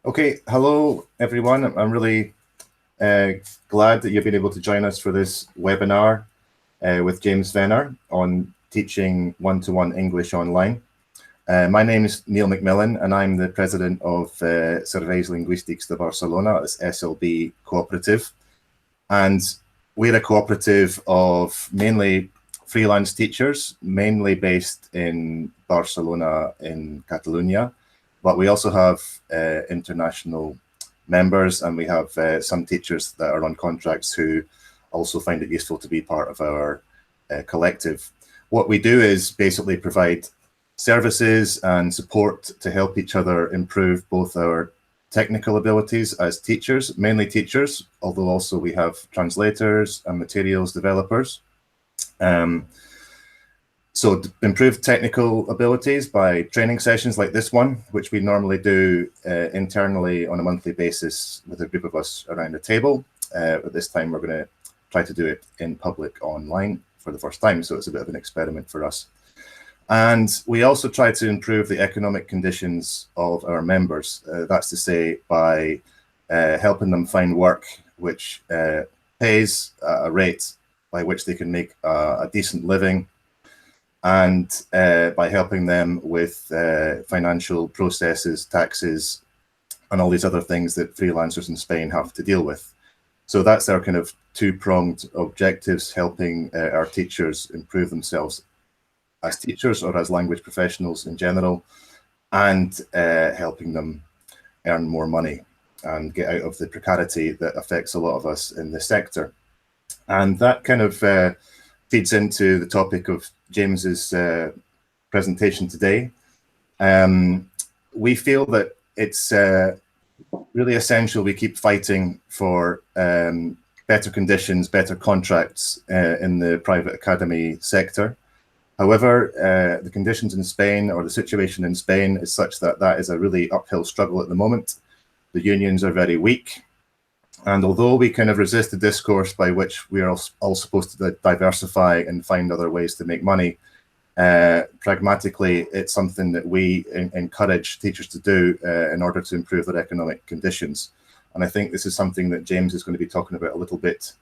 Okay, hello everyone. I'm really glad that you've been able to join us for this webinar with James Venner on teaching one-to-one English online. My name is Neil McMillan and I'm the president of Serveis Lingüístics de Barcelona, it's SLB Cooperative. And we're a cooperative of mainly freelance teachers, mainly based in Barcelona in Catalonia. But we also have international members, and we have some teachers that are on contracts who also find it useful to be part of our collective. What we do is basically provide services and support to help each other improve both our technical abilities as teachers, mainly teachers, although also we have translators and materials developers. So improve technical abilities by training sessions like this one, which we normally do internally on a monthly basis with a group of us around a table. But this time we're going to try to do it in public online for the first time. So it's a bit of an experiment for us. And we also try to improve the economic conditions of our members. That's to say by helping them find work which pays a rate by which they can make a decent living, and by helping them with financial processes, taxes, and all these other things that freelancers in Spain have to deal with. So that's our kind of two-pronged objectives, helping our teachers improve themselves as teachers or as language professionals in general, and helping them earn more money and get out of the precarity that affects a lot of us in the sector. And that kind of feeds into the topic of James's presentation today. We feel that it's really essential we keep fighting for better conditions, better contracts in the private academy sector. However, the conditions in Spain, or the situation in Spain, is such that that is a really uphill struggle at the moment. The unions are very weak. And although we kind of resist the discourse by which we are all supposed to diversify and find other ways to make money, pragmatically, it's something that we encourage teachers to do in order to improve their economic conditions. And I think this is something that James is going to be talking about a little bit,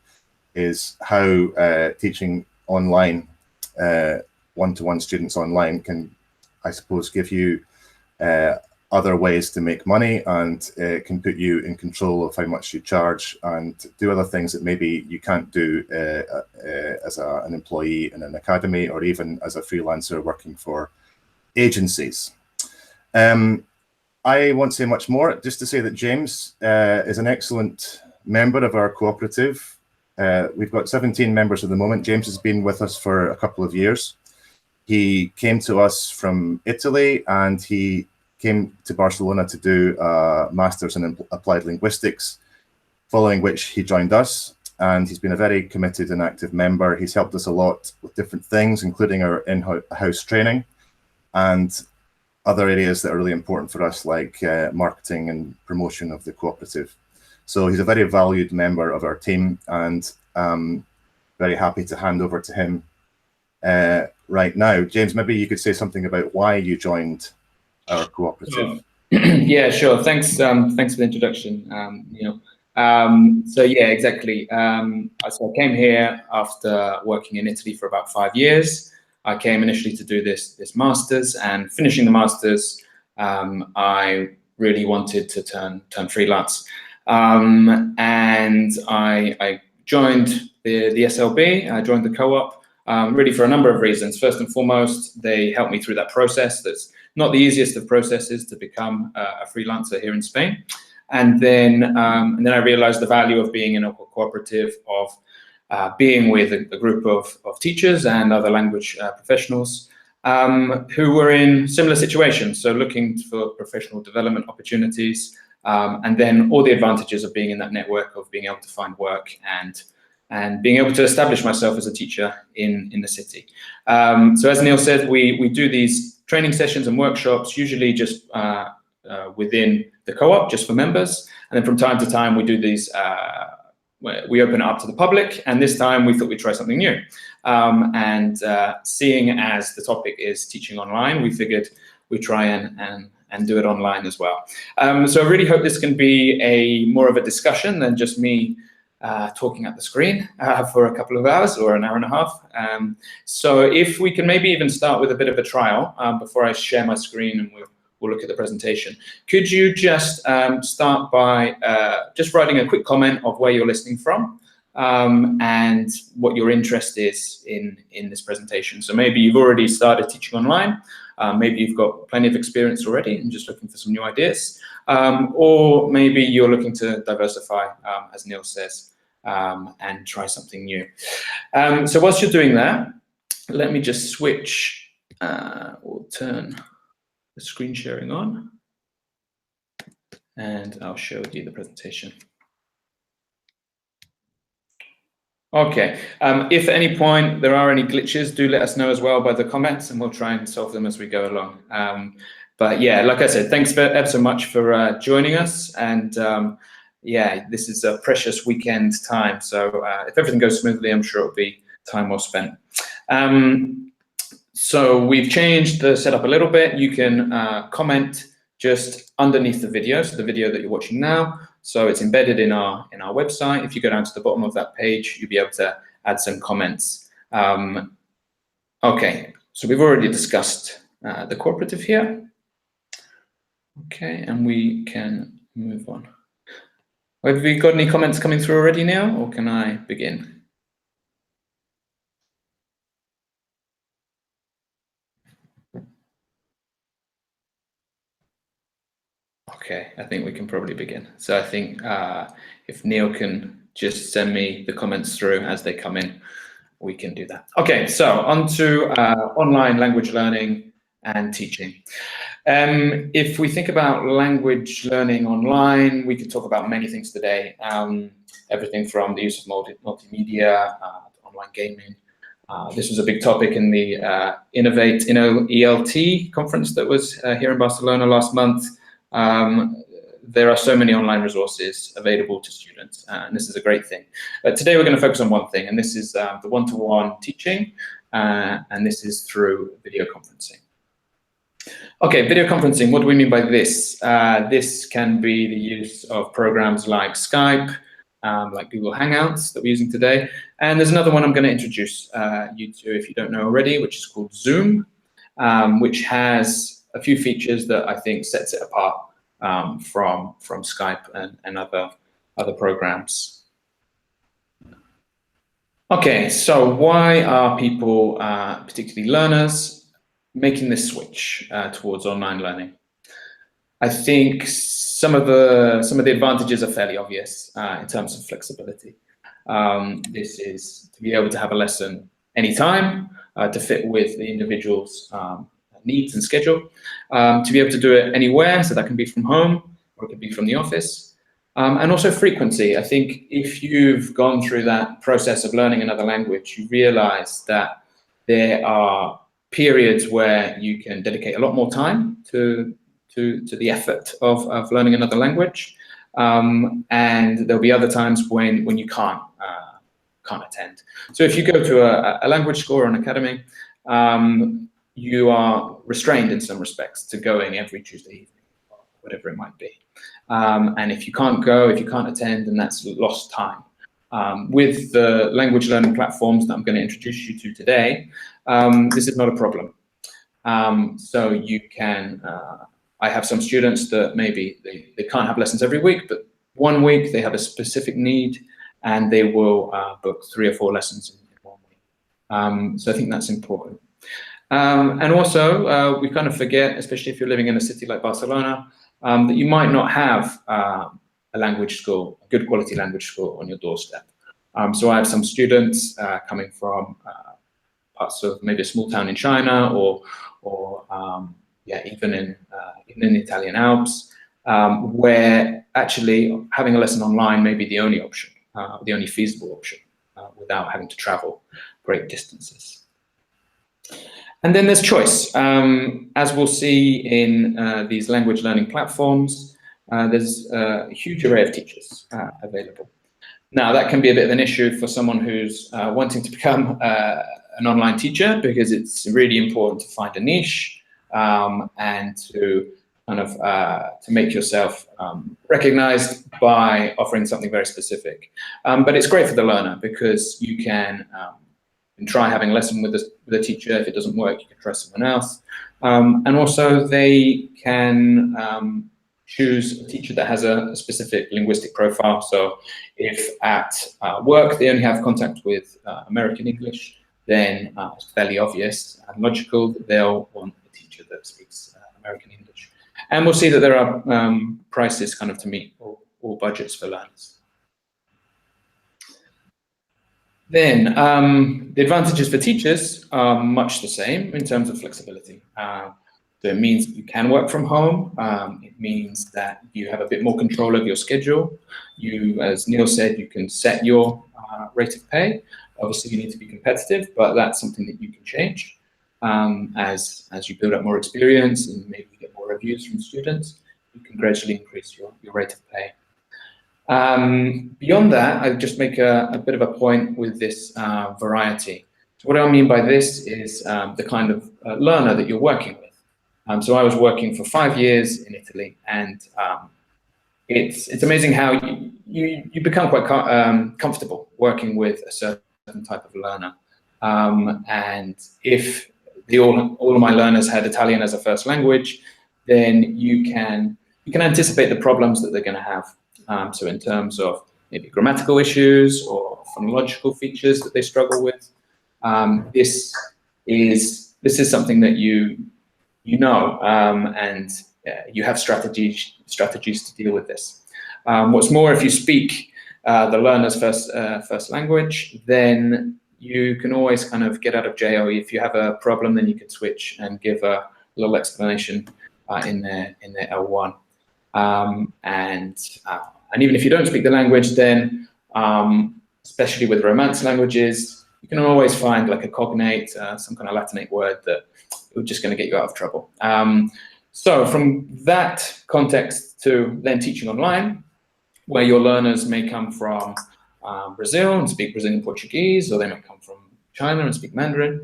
is how teaching online, one-to-one students online can, I suppose, give you other ways to make money, and can put you in control of how much you charge and do other things that maybe you can't do as an employee in an academy, or even as a freelancer working for agencies. I won't say much more, just to say that James is an excellent member of our cooperative. We've got 17 members at the moment. James has been with us for a couple of years. He came to us from Italy, and he came to Barcelona to do a master's in applied linguistics, following which he joined us, and he's been a very committed and active member. He's helped us a lot with different things, including our in-house training and other areas that are really important for us, like marketing and promotion of the cooperative. So he's a very valued member of our team, and I'm very happy to hand over to him right now. James, maybe you could say something about why you joined our cooperative. Yeah, sure. Thanks for the introduction, Neil. So yeah, exactly. So I came here after working in Italy for about 5 years. I came initially to do this master's, and finishing the master's, I really wanted to turn freelance. And I joined the SLB. I joined the co-op really for a number of reasons. First and foremost, they helped me through that process. That's not the easiest of processes to become a freelancer here in Spain. And then I realized the value of being in a cooperative, of being with a group of teachers and other language professionals who were in similar situations, so looking for professional development opportunities, and then all the advantages of being in that network, of being able to find work and being able to establish myself as a teacher in the city. So as Neil said, we do these training sessions and workshops, usually just within the co-op, just for members. And then from time to time, we do these, we open it up to the public. And this time we thought we'd try something new. Seeing as the topic is teaching online, we figured we'd try and and do it online as well. So I really hope this can be more of a discussion than just me talking at the screen for a couple of hours or an hour and a half. So if we can maybe even start with a bit of a trial before I share my screen and we'll look at the presentation. Could you just start by just writing a quick comment of where you're listening from and what your interest is in this presentation? So maybe you've already started teaching online, maybe you've got plenty of experience already and just looking for some new ideas, or maybe you're looking to diversify, as Neil says, and try something new. So whilst you're doing that, let me just switch or turn the screen sharing on, and I'll show you the presentation. Okay, if at any point there are any glitches, do let us know as well by the comments, and we'll try and solve them as we go along. But yeah, like I said, thanks ever so much for joining us, and yeah, this is a precious weekend time, so if everything goes smoothly, I'm sure it'll be time well spent. So we've changed the setup a little bit. You can comment just underneath the video, so the video that you're watching now. So it's embedded in our website. If you go down to the bottom of that page, you'll be able to add some comments. Okay, so we've already discussed the cooperative here. Okay, and we can move on. Have we got any comments coming through already now, or can I begin? Okay, I think we can probably begin. So I think if Neil can just send me the comments through as they come in, we can do that. Okay, so on to online language learning and teaching. If we think about language learning online, we could talk about many things today. Everything from the use of multimedia, online gaming. This was a big topic in the Innovate ELT conference that was here in Barcelona last month. There are so many online resources available to students, and this is a great thing. But today we're going to focus on one thing, and this is the one-to-one teaching, and this is through video conferencing. Okay, video conferencing, what do we mean by this? This can be the use of programs like Skype, like Google Hangouts that we're using today. And there's another one I'm going to introduce you to if you don't know already, which is called Zoom, which has a few features that I think sets it apart from Skype and other programs. Okay, so why are people, particularly learners, making this switch towards online learning? I think some of the advantages are fairly obvious in terms of flexibility. This is to be able to have a lesson anytime, to fit with the individual's needs and schedule, to be able to do it anywhere, so that can be from home or it could be from the office, and also frequency. I think if you've gone through that process of learning another language, you realize that there are periods where you can dedicate a lot more time to the effort of learning another language, and there'll be other times when you can't attend. So if you go to a language school or an academy, you are restrained in some respects to going every Tuesday evening, whatever it might be. And if you can't go, if you can't attend, then that's lost time. With the language learning platforms that I'm going to introduce you to today, this is not a problem. So you can, I have some students that maybe they can't have lessons every week, but one week they have a specific need and they will book 3 or 4 lessons in 1 week. So I think that's important. And also, we kind of forget, especially if you're living in a city like Barcelona, that you might not have a language school, a good quality language school on your doorstep. So I have some students coming from parts of maybe a small town in China, or yeah, even in the Italian Alps, where actually having a lesson online may be the only option, the only feasible option, without having to travel great distances. And then there's choice. As we'll see in these language learning platforms, there's a huge array of teachers available. Now, that can be a bit of an issue for someone who's wanting to become an online teacher, because it's really important to find a niche and to kind of to make yourself recognized by offering something very specific. But it's great for the learner because you can try having a lesson with the teacher. If it doesn't work, you can try someone else. And also they can choose a teacher that has a specific linguistic profile. So if at work they only have contact with American English, then it's fairly obvious and logical that they'll want a teacher that speaks American English. And we'll see that there are prices kind of to meet all budgets for learners. Then the advantages for teachers are much the same in terms of flexibility. So it means you can work from home. It means that you have a bit more control of your schedule. You, as Neil said, you can set your rate of pay. Obviously, you need to be competitive, but that's something that you can change as you build up more experience and maybe you get more reviews from students. You can gradually increase your rate of pay. Beyond that, I just make a bit of a point with this variety. So what I mean by this is the kind of learner that you're working with. So I was working for 5 years in Italy, and it's amazing how you become quite comfortable working with a certain type of learner. And if all of my learners had Italian as a first language, then you can anticipate the problems that they're going to have. So in terms of maybe grammatical issues or phonological features that they struggle with, this is something that you know, and you have strategies to deal with this. What's more, if you speak the learner's first language, then you can always kind of get out of jail. If you have a problem, then you can switch and give a little explanation in their L1. And even if you don't speak the language, then especially with Romance languages, you can always find like a cognate, some kind of Latinate word that is just going to get you out of trouble. So from that context to then teaching online, where your learners may come from Brazil and speak Brazilian Portuguese, or they might come from China and speak Mandarin.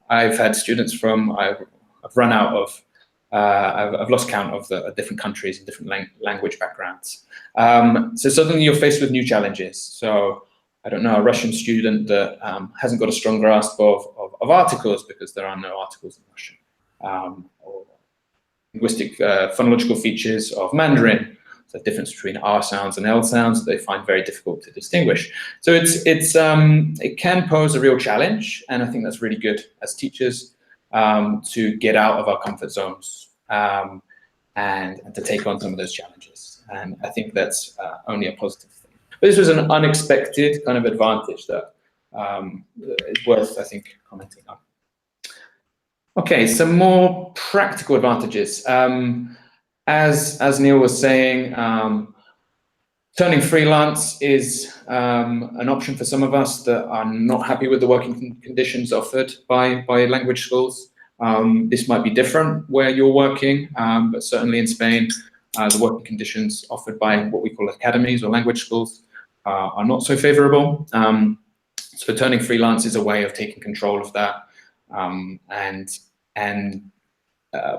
I've had students from, I've run out of, I've lost count of the different countries and different language backgrounds. So suddenly you're faced with new challenges. So I don't know, a Russian student that hasn't got a strong grasp of articles because there are no articles in Russian, or linguistic phonological features of Mandarin. So the difference between R sounds and L sounds that they find very difficult to distinguish. So it can pose a real challenge, and I think that's really good as teachers to get out of our comfort zones and to take on some of those challenges. And I think that's only a positive thing. But this was an unexpected kind of advantage that is worth, I think, commenting on. Okay, some more practical advantages. As Neil was saying, turning freelance is an option for some of us that are not happy with the working conditions offered by language schools. This might be different where you're working, but certainly in Spain, the working conditions offered by what we call academies or language schools are not so favorable. So turning freelance is a way of taking control of that.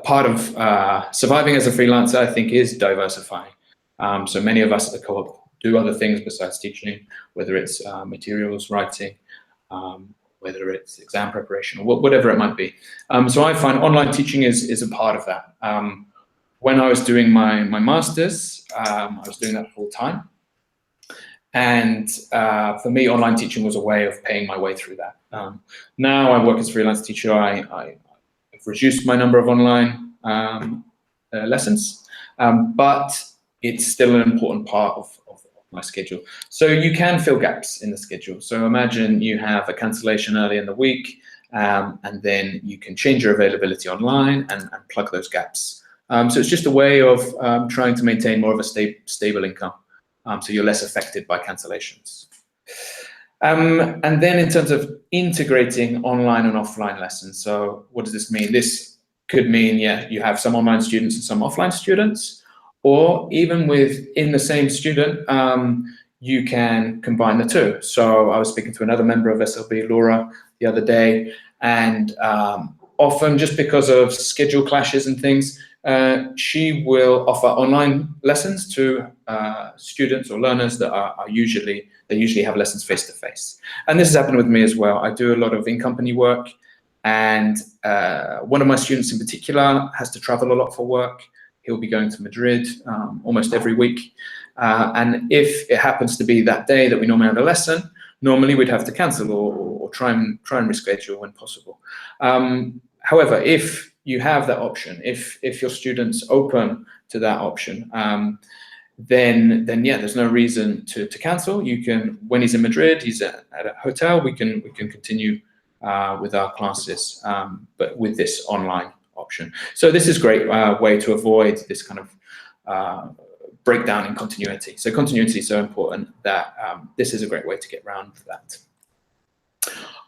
Part of surviving as a freelancer, I think, is diversifying. So many of us at the co-op do other things besides teaching, whether it's materials writing, whether it's exam preparation, or whatever it might be. So I find online teaching is a part of that. When I was doing my master's, I was doing that full time. And for me, online teaching was a way of paying my way through that. Now I work as a freelance teacher. I've reduced my number of online lessons, but it's still an important part of my schedule. So you can fill gaps in the schedule. So imagine you have a cancellation early in the week, and then you can change your availability online and plug those gaps. So it's just a way of trying to maintain more of a stable income, so you're less affected by cancellations. And then in terms of integrating online and offline lessons, so what does this mean? This could mean, yeah, you have some online students and some offline students, or even within the same student, you can combine the two. So I was speaking to another member of SLB, Laura, the other day, and often just because of schedule clashes and things, she will offer online lessons to students or learners that usually have lessons face to face. And this has happened with me as well. I do a lot of in-company work, and one of my students in particular has to travel a lot for work. He'll be going to Madrid almost every week. And if it happens to be that day that we normally have a lesson, normally we'd have to cancel or try and reschedule when possible. However, if you have that option, if your student's open to that option, then yeah, there's no reason to cancel. You can, when he's in Madrid, he's at a hotel, we can continue with our classes, but with this online option. So this is a great way to avoid this kind of breakdown in continuity. So continuity is so important that this is a great way to get around that.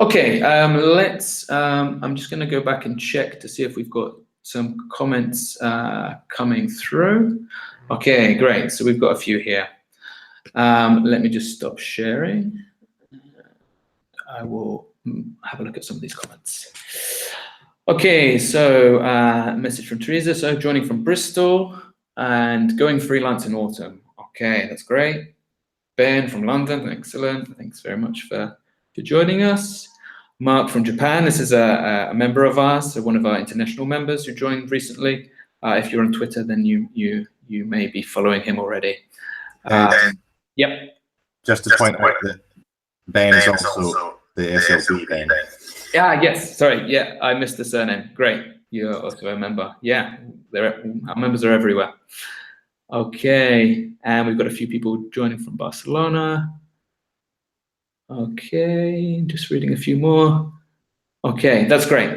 Okay, let's, I'm just gonna go back and check to see if we've got some comments coming through. Okay, great, so we've got a few here. Let me just stop sharing. I will have a look at some of these comments. Okay, so message from Teresa. So joining from Bristol and going freelance in autumn. Okay, that's great. Ben from London, excellent. Thanks very much for joining us. Mark from Japan. This is a member of ours, so one of our international members who joined recently. If you're on Twitter, then you may be following him already. Yep. Just to point out that Ben is also the SLB Ben. Yes, sorry, yeah, I missed the surname. Great, you're also a member. Yeah, our members are everywhere. Okay, and we've got a few people joining from Barcelona. Okay, just reading a few more. Okay, that's great.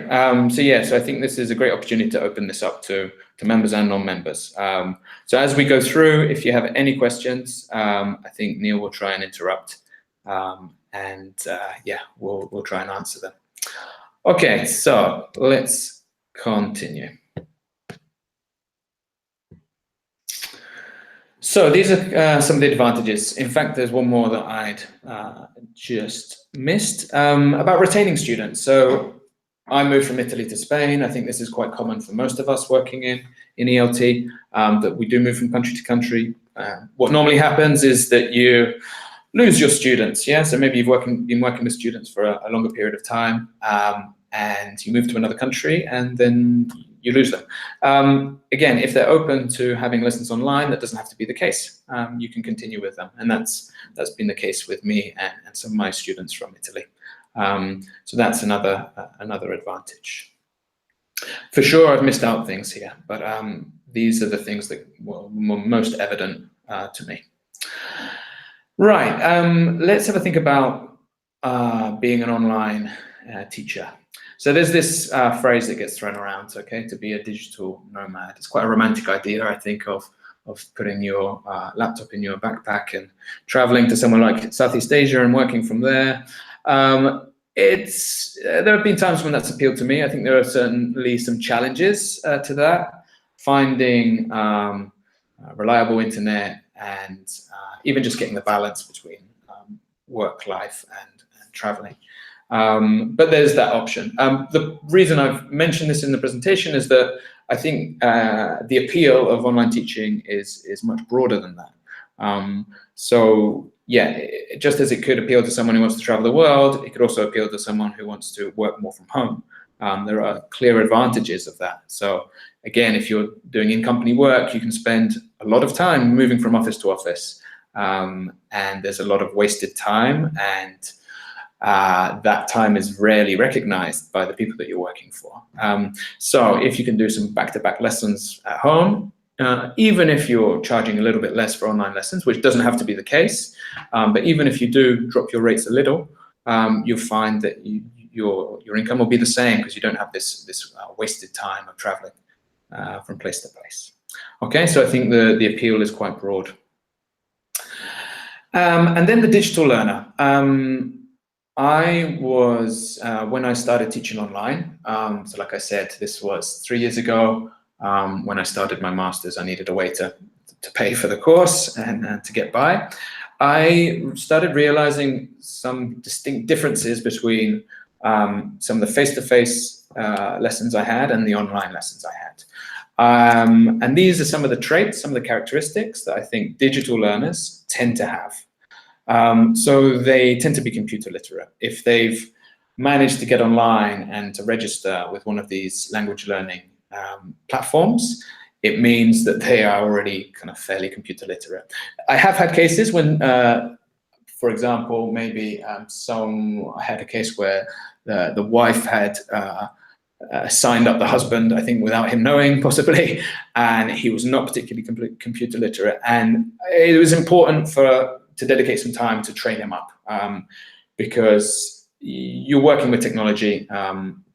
So yeah, so I think this is a great opportunity to open this up to members and non-members. So as we go through, if you have any questions, I think Neil will try and interrupt, yeah, we'll try and answer them. Okay, so let's continue. So these are some of the advantages. In fact, there's one more that I'd just missed about retaining students. So I moved from Italy to Spain. I think this is quite common for most of us working in ELT, that we do move from country to country. What normally happens is that you lose your students, yeah? So maybe you've been working with students for a longer period of time, and you move to another country and then you lose them. Again, if they're open to having lessons online, that doesn't have to be the case. You can continue with them, and that's been the case with me and some of my students from Italy. So that's another advantage. For sure, I've missed out things here, but these are the things that were most evident to me. Right, let's have a think about being an online teacher. So there's this phrase that gets thrown around, okay, to be a digital nomad. It's quite a romantic idea, I think, of putting your laptop in your backpack and traveling to somewhere like Southeast Asia and working from there. There have been times when that's appealed to me. I think there are certainly some challenges to that. Finding reliable internet and even just getting the balance between work life and traveling. But there's that option. The reason I've mentioned this in the presentation is that I think the appeal of online teaching is much broader than that. So yeah, just as it could appeal to someone who wants to travel the world, it could also appeal to someone who wants to work more from home. There are clear advantages of that. So again, if you're doing in-company work, you can spend a lot of time moving from office to office. And there's a lot of wasted time, and that time is rarely recognized by the people that you're working for. So if you can do some back-to-back lessons at home, even if you're charging a little bit less for online lessons, which doesn't have to be the case, but even if you do drop your rates a little, you'll find that your income will be the same because you don't have this wasted time of traveling from place to place. Okay, so I think the appeal is quite broad. And then the digital learner. I was, when I started teaching online, so like I said, this was 3 years ago. When I started my master's, I needed a way to pay for the course and to get by. I started realizing some distinct differences between some of the face-to-face lessons I had and the online lessons I had. And these are some of the traits, some of the characteristics that I think digital learners tend to have. So they tend to be computer literate. If they've managed to get online and to register with one of these language learning platforms, it means that they are already kind of fairly computer literate. I have had cases when, for example, maybe I had a case where the wife had signed up the husband, I think without him knowing, possibly, and he was not particularly computer literate. And it was important to dedicate some time to train him up, because you're working with technology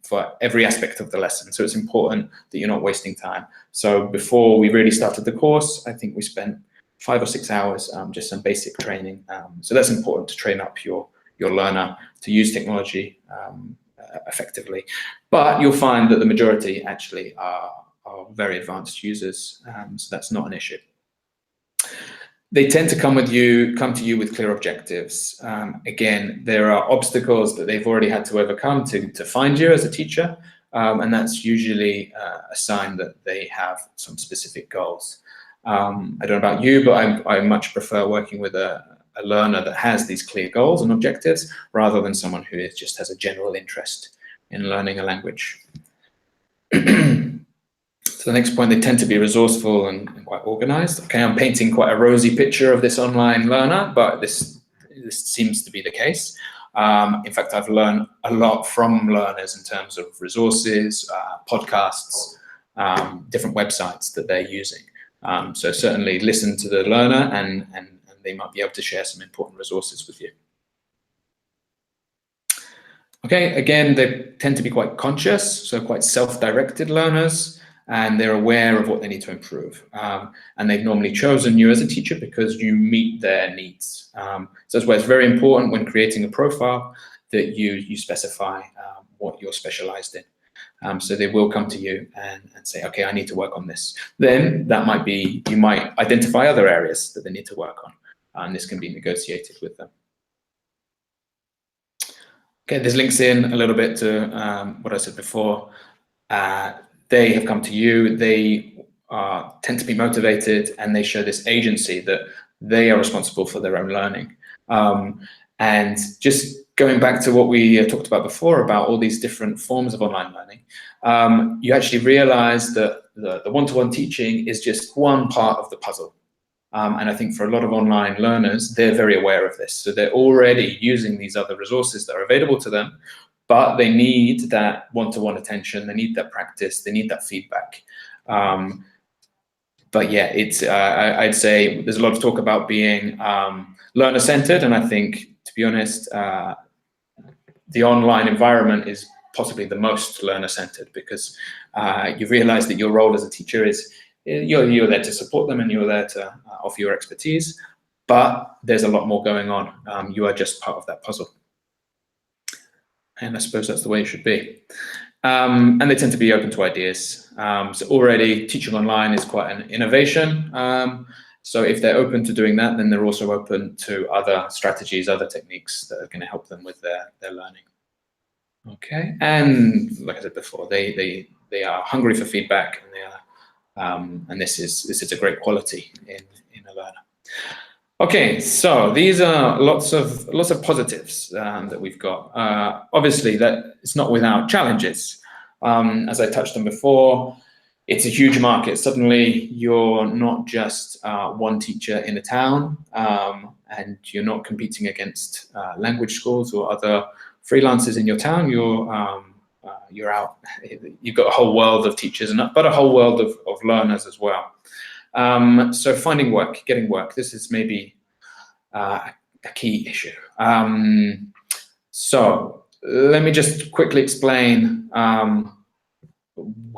for every aspect of the lesson. So it's important that you're not wasting time. So before we really started the course, I think we spent 5 or 6 hours, just some basic training. So that's important to train up your learner to use technology effectively. But you'll find that the majority actually are very advanced users, so that's not an issue. They tend to come to you with clear objectives. Again, there are obstacles that they've already had to overcome to find you as a teacher, and that's usually a sign that they have some specific goals. I don't know about you, but I much prefer working with a learner that has these clear goals and objectives rather than someone who just has a general interest in learning a language. So the next point, they tend to be resourceful and quite organized. Okay, I'm painting quite a rosy picture of this online learner, but this seems to be the case. In fact, I've learned a lot from learners in terms of resources, podcasts, different websites that they're using. So certainly listen to the learner and they might be able to share some important resources with you. Okay, again, they tend to be quite conscious, so quite self-directed learners, and they're aware of what they need to improve. And they've normally chosen you as a teacher because you meet their needs. So that's why it's very important when creating a profile that you specify what you're specialized in. So they will come to you and say, okay, I need to work on this. Then that might be, you might identify other areas that they need to work on, and this can be negotiated with them. Okay, this links in a little bit to what I said before. They have come to you, they tend to be motivated, and they show this agency that they are responsible for their own learning. And just going back to what we talked about before about all these different forms of online learning, you actually realize that the one-to-one teaching is just one part of the puzzle. And I think for a lot of online learners, they're very aware of this. So they're already using these other resources that are available to them, but they need that one-to-one attention, they need that practice, they need that feedback. But yeah, it's I'd say there's a lot of talk about being learner-centered, and I think, to be honest, the online environment is possibly the most learner-centered, because you realize that your role as a teacher is you're there to support them and you're there to offer your expertise, but there's a lot more going on. You are just part of that puzzle. And I suppose that's the way it should be. And they tend to be open to ideas. So already teaching online is quite an innovation. So if they're open to doing that, then they're also open to other strategies, other techniques that are going to help them with their learning. Okay, and like I said before, they are hungry for feedback, and they are, and this is a great quality in a learner. Okay, so these are lots of positives that we've got. Obviously, that it's not without challenges. As I touched on before, it's a huge market. Suddenly, you're not just one teacher in a town, and you're not competing against language schools or other freelancers in your town. You're out. You've got a whole world of teachers, but a whole world of learners as well. So finding work, getting work, this is maybe a key issue. So let me just quickly explain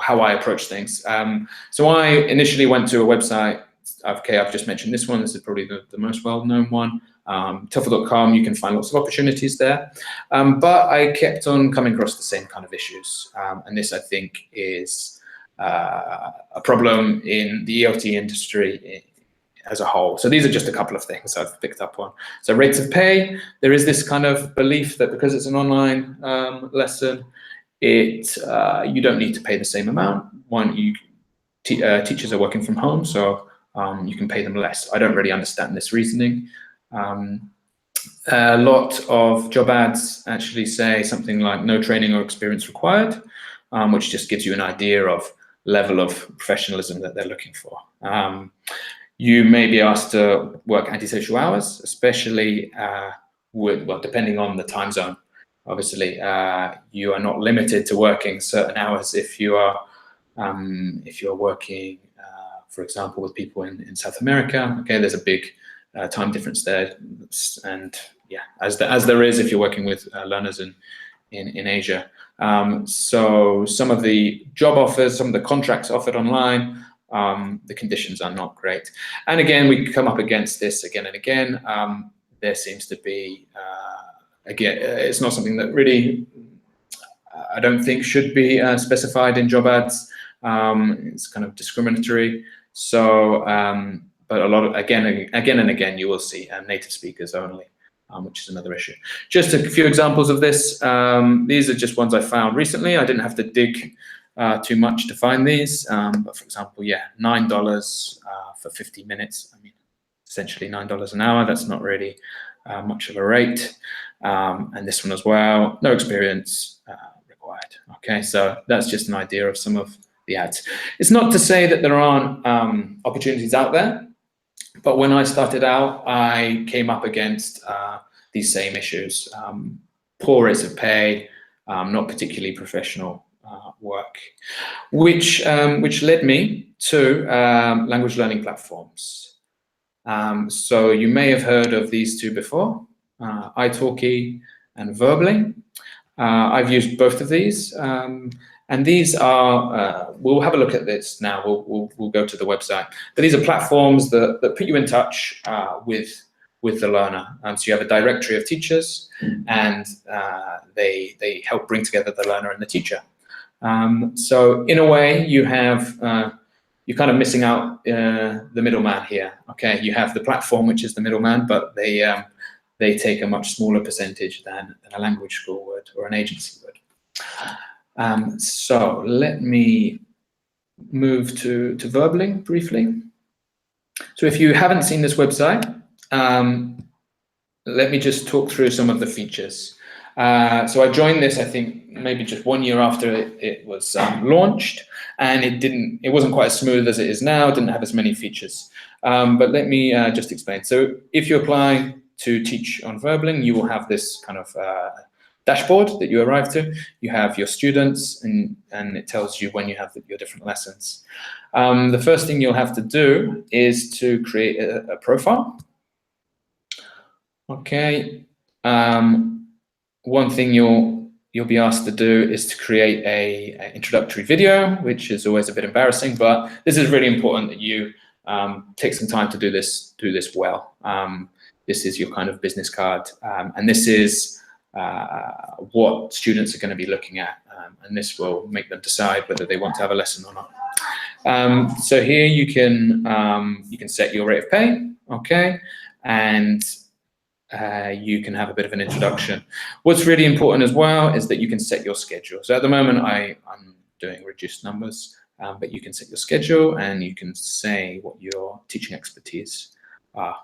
how I approach things. So I initially went to a website. Okay, I've just mentioned this one. This is probably the most well-known one. TOEFL.com, you can find lots of opportunities there. But I kept on coming across the same kind of issues. And this, I think, is a problem in the ELT industry as a whole. So these are just a couple of things I've picked up on. So rates of pay, there is this kind of belief that because it's an online lesson, you don't need to pay the same amount. teachers are working from home, so you can pay them less. I don't really understand this reasoning. A lot of job ads actually say something like no training or experience required, which just gives you an idea of level of professionalism that they're looking for. You may be asked to work antisocial hours, especially depending on the time zone. Obviously, you are not limited to working certain hours if you are working, for example, with people in South America. Okay, there's a big time difference there, and yeah, as there is if you're working with learners in Asia. So some of the job offers, some of the contracts offered online, the conditions are not great. And again, we come up against this again and again. There seems to be, again, it's not something that really, I don't think should be specified in job ads. It's kind of discriminatory. So, but a lot of, again and again, you will see native speakers only, which is another issue. Just a few examples of this. These are just ones I found recently. I didn't have to dig too much to find these. But for example, yeah, $9 for 50 minutes. I mean, essentially $9 an hour. That's not really much of a rate. And this one as well, no experience required. Okay, so that's just an idea of some of the ads. It's not to say that there aren't opportunities out there, but when I started out, I came up against these same issues. Poor rates of pay, not particularly professional work, which led me to language learning platforms. So you may have heard of these two before, italki and Verbally. I've used both of these, and these are, we'll have a look at this now, we'll go to the website, but these are platforms that put you in touch with the learner. So you have a directory of teachers, and they help bring together the learner and the teacher. So in a way, you have, you're kind of missing out the middleman here. Okay, you have the platform, which is the middleman, but they take a much smaller percentage than a language school would or an agency would. So let me move to Verbally briefly. So if you haven't seen this website, let me just talk through some of the features. So I joined this, I think, maybe just 1 year after it was launched, and it wasn't quite as smooth as it is now. It didn't have as many features. But let me just explain. So if you apply to teach on Verbling, you will have this kind of dashboard that you arrive to. You have your students, and it tells you when you have your different lessons. The first thing you'll have to do is to create a profile. Okay. One thing you'll be asked to do is to create a introductory video, which is always a bit embarrassing, but this is really important that you take some time to do this well. This is your kind of business card, and this is what students are going to be looking at, and this will make them decide whether they want to have a lesson or not. So here you can set your rate of pay, okay, and you can have a bit of an introduction. What's really important as well is that you can set your schedule. So at the moment, I'm doing reduced numbers, but you can set your schedule and you can say what your teaching expertise are.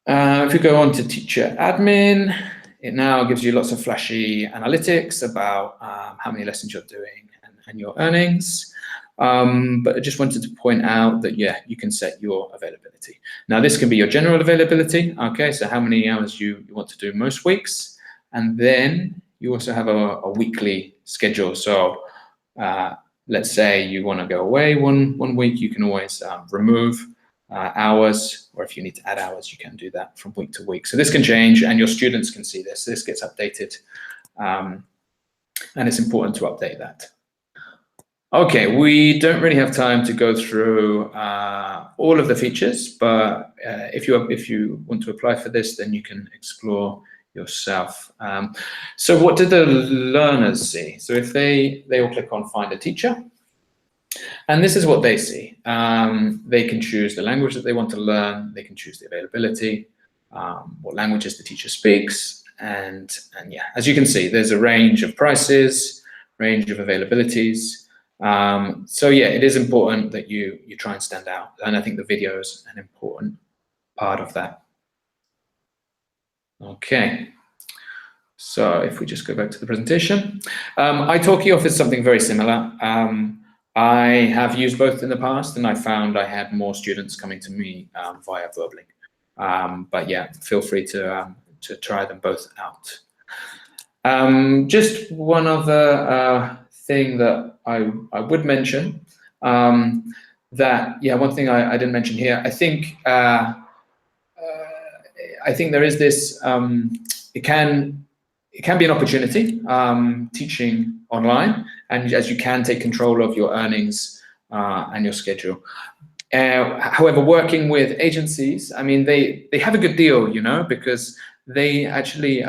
If you go on to teacher admin, it now gives you lots of flashy analytics about how many lessons you're doing and your earnings. But I just wanted to point out that, yeah, you can set your availability. Now, this can be your general availability, okay, so how many hours you want to do most weeks. And then you also have a weekly schedule. So let's say you want to go away one week, you can always remove hours, or if you need to add hours, you can do that from week to week. So this can change, and your students can see this. This gets updated, and it's important to update that. Okay, we don't really have time to go through all of the features, but if you want to apply for this, then you can explore yourself. So what do the learners see? So if they will click on Find a Teacher, and this is what they see. They can choose the language that they want to learn. They can choose the availability, what languages the teacher speaks, and yeah, as you can see, there's a range of prices, range of availabilities. So yeah, it is important that you try and stand out, and I think the video is an important part of that. Okay, so if we just go back to the presentation, italki offers something very similar. I have used both in the past, and I found I had more students coming to me via Verbling. But yeah, feel free to try them both out. Just one other thing that I would mention, that, yeah, one thing I didn't mention here, I think there is this, it can be an opportunity, teaching online, and as you can take control of your earnings and your schedule. However, working with agencies, I mean, they have a good deal, you know, because they actually,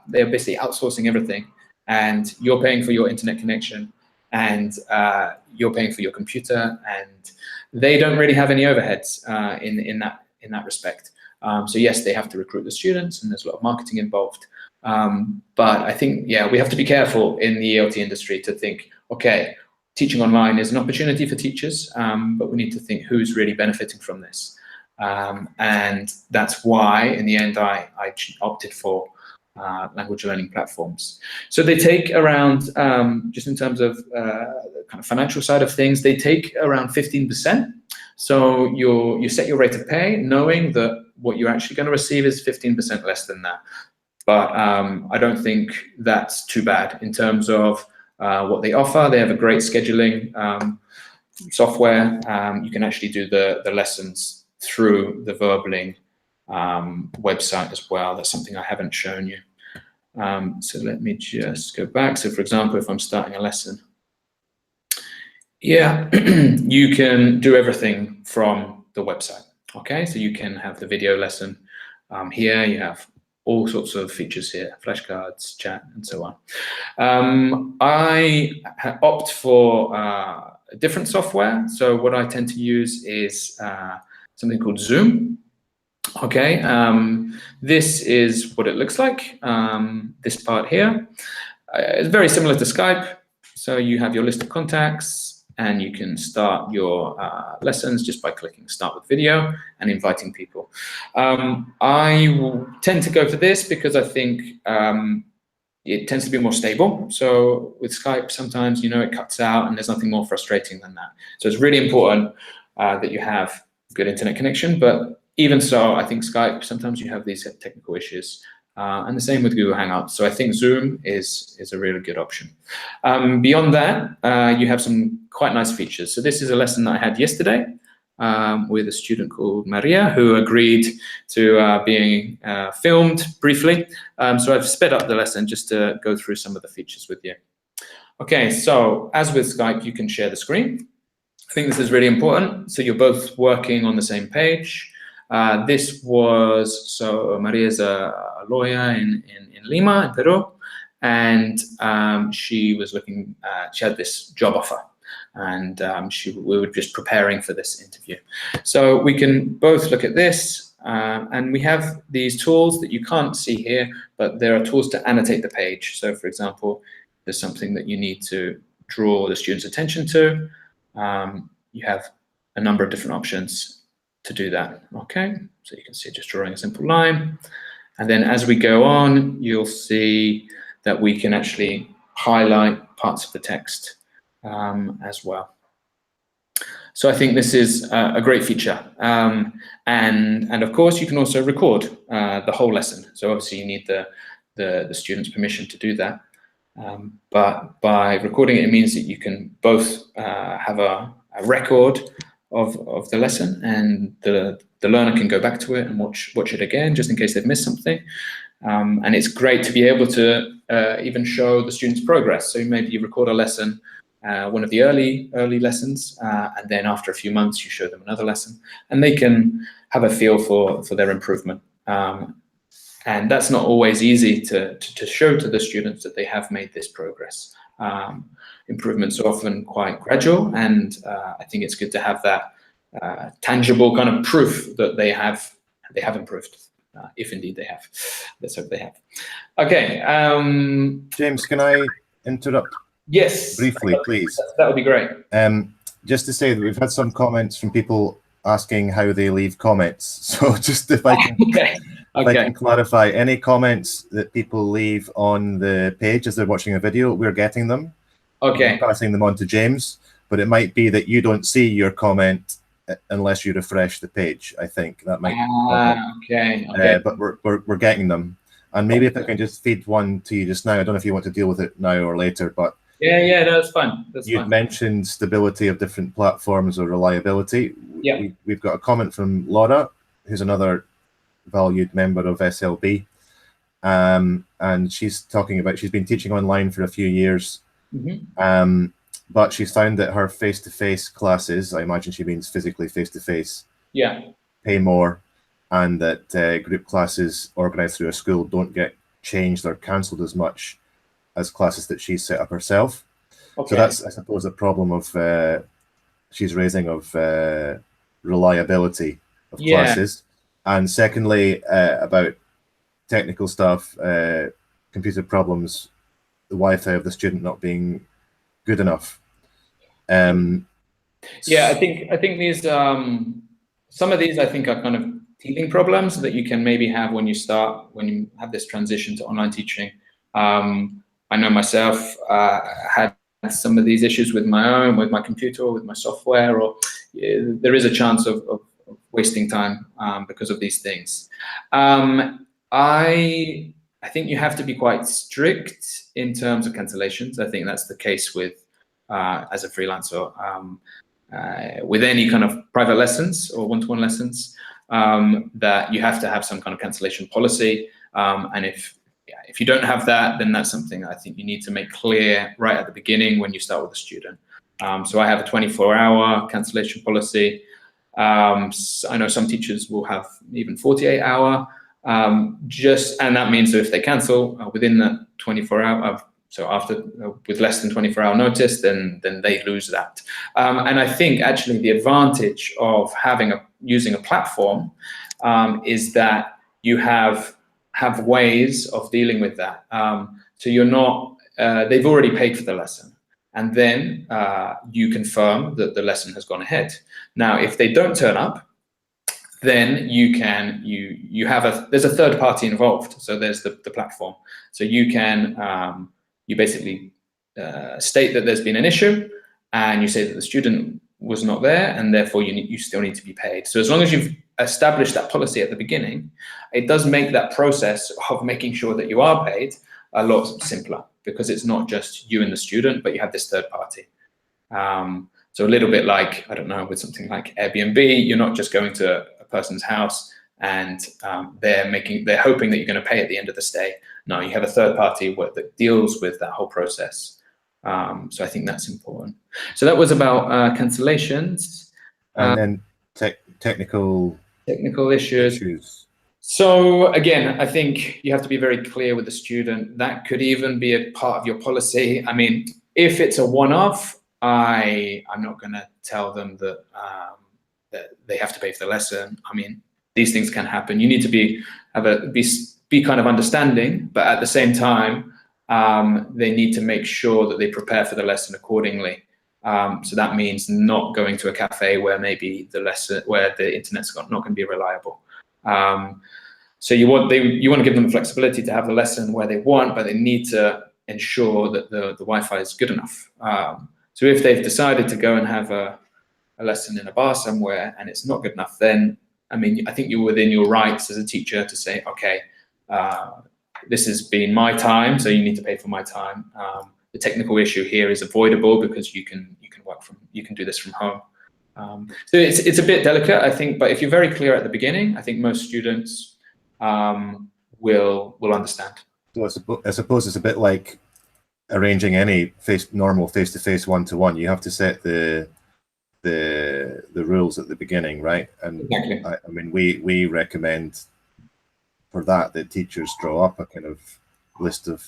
they're basically outsourcing everything, and you're paying for your internet connection, and you're paying for your computer, and they don't really have any overheads in that respect. So yes, they have to recruit the students, and there's a lot of marketing involved. But I think, yeah, we have to be careful in the ELT industry to think, okay, teaching online is an opportunity for teachers, but we need to think who's really benefiting from this. And that's why, in the end, I opted for language learning platforms. So they take around, just in terms of kind of financial side of things, they take around 15%. So you set your rate of pay knowing that what you're actually going to receive is 15% less than that. But I don't think that's too bad in terms of what they offer. They have a great scheduling software. You can actually do the lessons through the Verbling website as well. That's something I haven't shown you. So let me just go back. So for example, if I'm starting a lesson, yeah, you can do everything from the website. Okay, so you can have the video lesson here. You have all sorts of features here, flashcards, chat, and so on. I opt for a different software. So what I tend to use is something called Zoom. Okay, this is what it looks like, this part here. It's very similar to Skype. So you have your list of contacts, and you can start your lessons just by clicking Start with Video and inviting people. I will tend to go for this because I think it tends to be more stable. So with Skype, sometimes, you know, it cuts out, and there's nothing more frustrating than that. So it's really important that you have good internet connection, but even so, I think Skype, sometimes you have these technical issues, and the same with Google Hangouts. So I think Zoom is a really good option. Beyond that, you have some quite nice features. So this is a lesson that I had yesterday with a student called Maria, who agreed to being filmed briefly. So I've sped up the lesson just to go through some of the features with you. Okay, so as with Skype, you can share the screen. I think this is really important. So you're both working on the same page. This was, so Maria's a lawyer in Lima, in Peru, and she was looking, she had this job offer, and we were just preparing for this interview. So we can both look at this, and we have these tools that you can't see here, but there are tools to annotate the page. So for example, there's something that you need to draw the student's attention to. You have a number of different options to do that. Okay, so you can see just drawing a simple line. And then as we go on, you'll see that we can actually highlight parts of the text as well. So I think this is a great feature. And of course, you can also record the whole lesson. So obviously you need the student's permission to do that. But by recording it, it means that you can both have a record of the lesson, and the learner can go back to it and watch it again, just in case they've missed something. And it's great to be able to even show the students' progress. So maybe you record a lesson, one of the early lessons, and then after a few months you show them another lesson, and they can have a feel for their improvement. And that's not always easy to show to the students that they have made this progress. Improvements are often quite gradual, and I think it's good to have that tangible kind of proof that they have improved, if indeed they have. Let's hope they have. Okay. James, can I interrupt Yes, briefly, please. that would be great. Just to say that we've had some comments from people asking how they leave comments. So just if I can, Okay. if I can clarify, any comments that people leave on the page as they're watching a video, we're getting them. Okay. We're passing them on to James, but it might be that you don't see your comment unless you refresh the page. I think that might be okay. but we're getting them. And maybe if I can just feed one to you just now, I don't know if you want to deal with it now or later, but yeah, no, that's fine. You'd mentioned stability of different platforms or reliability. Yeah. We've got a comment from Laura, who's another valued member of SLB. And she's talking about, she's been teaching online for a few years, but she's found that her face-to-face classes, I imagine she means physically face-to-face, pay more, and that group classes organized through a school don't get changed or cancelled as much as classes that she's set up herself. Okay. So that's, I suppose, a problem of she's raising of reliability of classes. And secondly, about technical stuff, computer problems, the Wi-Fi of the student not being good enough. Yeah, I think these some of these I think are kind of teething problems that you can maybe have when you have this transition to online teaching. I know myself had some of these issues with my computer or with my software, or there is a chance of wasting time because of these things. I think you have to be quite strict in terms of cancellations. I think that's the case with as a freelancer with any kind of private lessons or one-to-one lessons, that you have to have some kind of cancellation policy. And if you don't have that, then that's something I think you need to make clear right at the beginning when you start with a student. So I have a 24-hour cancellation policy. So I know some teachers will have even 48-hour. And that means that if they cancel within that 24-hour, so after with less than 24-hour notice, then they lose that. And I think actually the advantage of using a platform is that you have ways of dealing with that. So you're not, they've already paid for the lesson, and then you confirm that the lesson has gone ahead. Now, if they don't turn up, then there's a third party involved. So there's the platform. So you can, you basically state that there's been an issue, and you say that the student was not there, and therefore you still need to be paid. So as long as you've established that policy at the beginning, it does make that process of making sure that you are paid a lot simpler, because it's not just you and the student, but you have this third party. So a little bit like, I don't know, with something like Airbnb, you're not just going to a person's house and they're hoping that you're going to pay at the end of the stay. No, you have a third party that deals with that whole process. So I think that's important. So that was about cancellations. And then technical issues. So again, I think you have to be very clear with the student. That could even be a part of your policy. I mean, if it's a one-off, I'm not going to tell them that that they have to pay for the lesson. I mean, these things can happen. You need to be kind of understanding, but at the same time, they need to make sure that they prepare for the lesson accordingly. So that means not going to a cafe where maybe the internet's not going to be reliable. So you want to give them the flexibility to have the lesson where they want, but they need to ensure that the Wi-Fi is good enough. So if they've decided to go and have a lesson in a bar somewhere and it's not good enough, then I mean, I think you're within your rights as a teacher to say, okay, this has been my time, so you need to pay for my time. The technical issue here is avoidable because you can do this from home. So it's a bit delicate, I think, but if you're very clear at the beginning, I think most students will understand. So I suppose it's a bit like arranging any normal face-to-face one-to-one. You have to set the rules at the beginning, right? And exactly. I mean, we recommend for that teachers draw up a kind of list of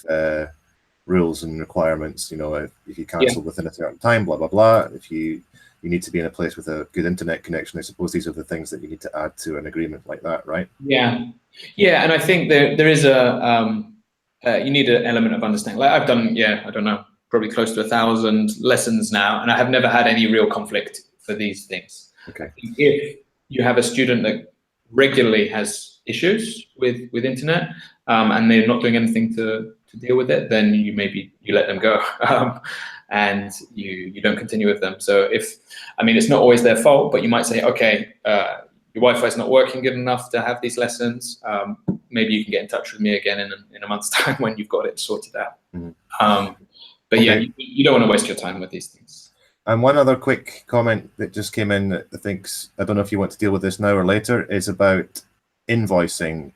rules and requirements. You know, if you cancel within a certain time, blah blah blah. If you need to be in a place with a good internet connection, I suppose these are the things that you need to add to an agreement like that, right? Yeah, and I think there is you need an element of understanding. Like I've done, I don't know, probably close to 1,000 lessons now, and I have never had any real conflict for these things. Okay. If you have a student that regularly has issues with internet, and they're not doing anything to deal with it, then you let them go, and you don't continue with them. So it's not always their fault, but you might say, okay, your Wi-Fi is not working good enough to have these lessons. Maybe you can get in touch with me again in a month's time when you've got it sorted out. Mm-hmm. But okay. yeah, you don't want to waste your time with these things. And one other quick comment that just came in that I don't know if you want to deal with this now or later, is about invoicing.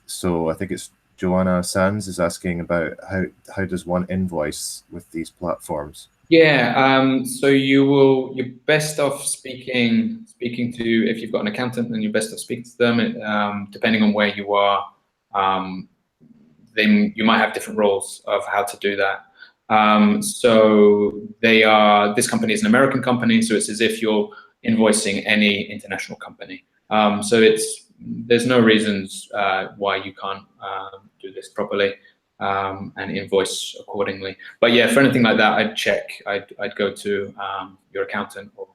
So I think it's Joanna Sands is asking about how does one invoice with these platforms? Yeah, so you're best off speaking to, if you've got an accountant, then you're best off speaking to them. Depending on where you are, then you might have different rules of how to do that. So this company is an American company, so it's as if you're invoicing any international company. So there's no reasons why you can't do this properly and invoice accordingly. But yeah, for anything like that, I'd check. I'd go to your accountant. Or,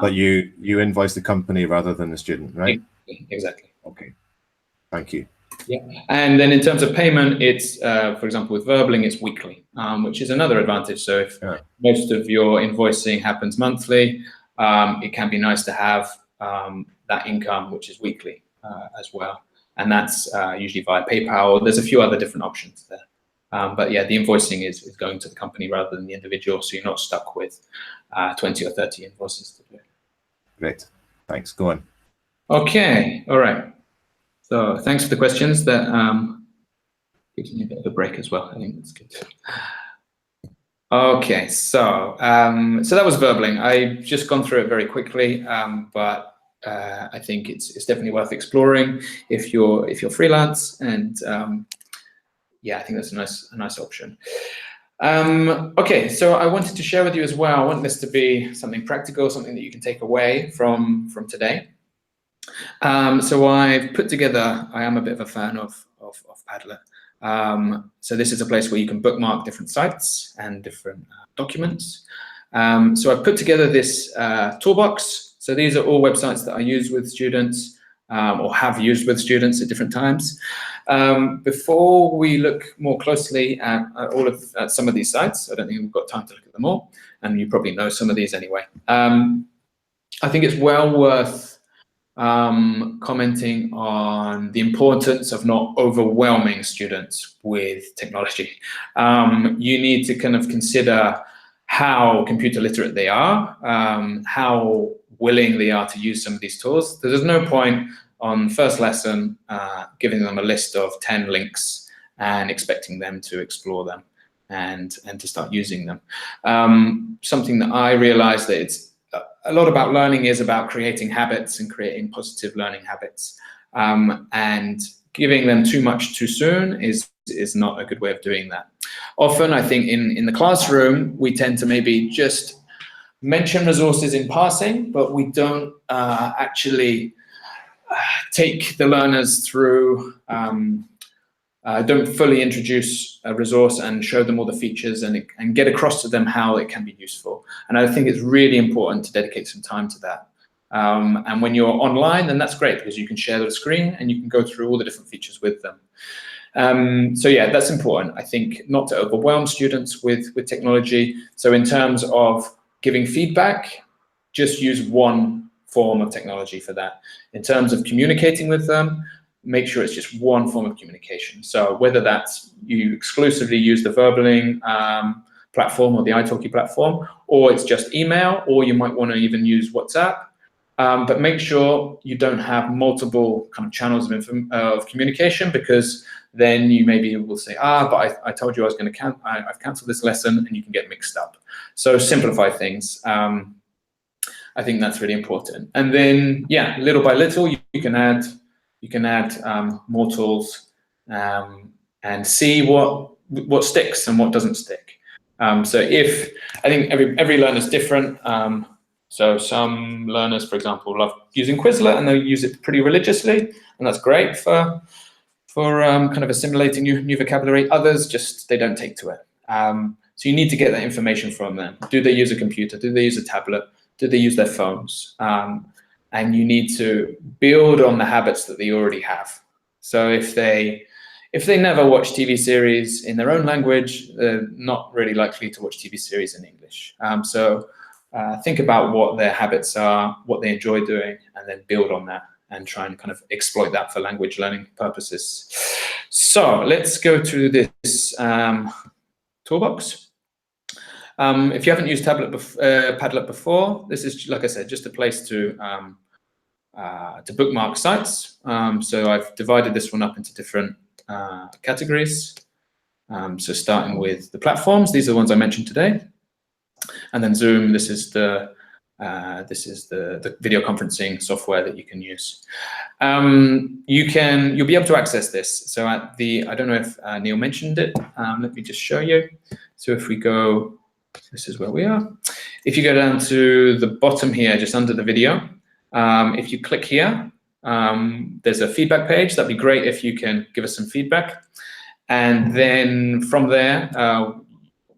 but you invoice the company rather than the student, right? Exactly. Okay. Thank you. Yeah, and then in terms of payment, it's for example with Verbling, it's weekly, which is another advantage. So if most of your invoicing happens monthly, it can be nice to have that income, which is weekly as well, and that's usually via PayPal. There's a few other different options there, but yeah, the invoicing is going to the company rather than the individual, so you're not stuck with 20 or 30 invoices to do. Great, thanks. Go on. Okay, all right. So thanks for the questions. That gives me a bit of a break as well. I think that's good. Okay, so that was Verbling. I've just gone through it very quickly, but I think it's definitely worth exploring if you're freelance, and yeah, I think that's a nice option. Okay, so I wanted to share with you as well. I want this to be something practical, something that you can take away from today. So I've put together, I am a bit of a fan of Padlet. So this is a place where you can bookmark different sites and different documents. So I've put together this toolbox. So these are all websites that I use with students or have used with students at different times. Before we look more closely at some of these sites, I don't think we've got time to look at them all, and you probably know some of these anyway. I think it's well worth commenting on the importance of not overwhelming students with technology. You need to kind of consider how computer literate they are, how willing they are to use some of these tools. There's no point on first lesson giving them a list of 10 links and expecting them to explore them and to start using them. Something that I realized that it's a lot about learning is about creating habits and creating positive learning habits. And giving them too much too soon is not a good way of doing that. Often, I think in the classroom, we tend to maybe just mention resources in passing, but we don't actually take the learners through, don't fully introduce a resource and show them all the features and get across to them how it can be useful. And I think it's really important to dedicate some time to that. And when you're online, then that's great because you can share the screen and you can go through all the different features with them. So yeah, that's important. I think not to overwhelm students with technology. So in terms of giving feedback, just use one form of technology for that. In terms of communicating with them, make sure it's just one form of communication. So whether that's you exclusively use the Verbling platform or the italki platform, or it's just email, or you might want to even use WhatsApp. But make sure you don't have multiple kind of channels of communication, because then you maybe will say, but I told you I was going to I've cancelled this lesson, and you can get mixed up. So simplify things. I think that's really important. And then, yeah, little by little, you can add more tools and see what sticks and what doesn't stick. So I think every learner is different. So some learners, for example, love using Quizlet and they use it pretty religiously, and that's great for kind of assimilating new vocabulary. Others they don't take to it. So you need to get that information from them. Do they use a computer? Do they use a tablet? Do they use their phones? And you need to build on the habits that they already have. So if they never watch TV series in their own language, they're not really likely to watch TV series in English. So think about what their habits are, what they enjoy doing, and then build on that and try and kind of exploit that for language learning purposes. So let's go to this toolbox. If you haven't used Padlet before, this is, like I said, just a place to bookmark sites. So I've divided this one up into different categories. So starting with the platforms, these are the ones I mentioned today, and then Zoom. This is the video conferencing software that you can use. You'll be able to access this. So at I don't know if Neil mentioned it. Let me just show you. So if we go, this is where we are. If you go down to the bottom here, just under the video, if you click here, there's a feedback page. That'd be great if you can give us some feedback. And then from there,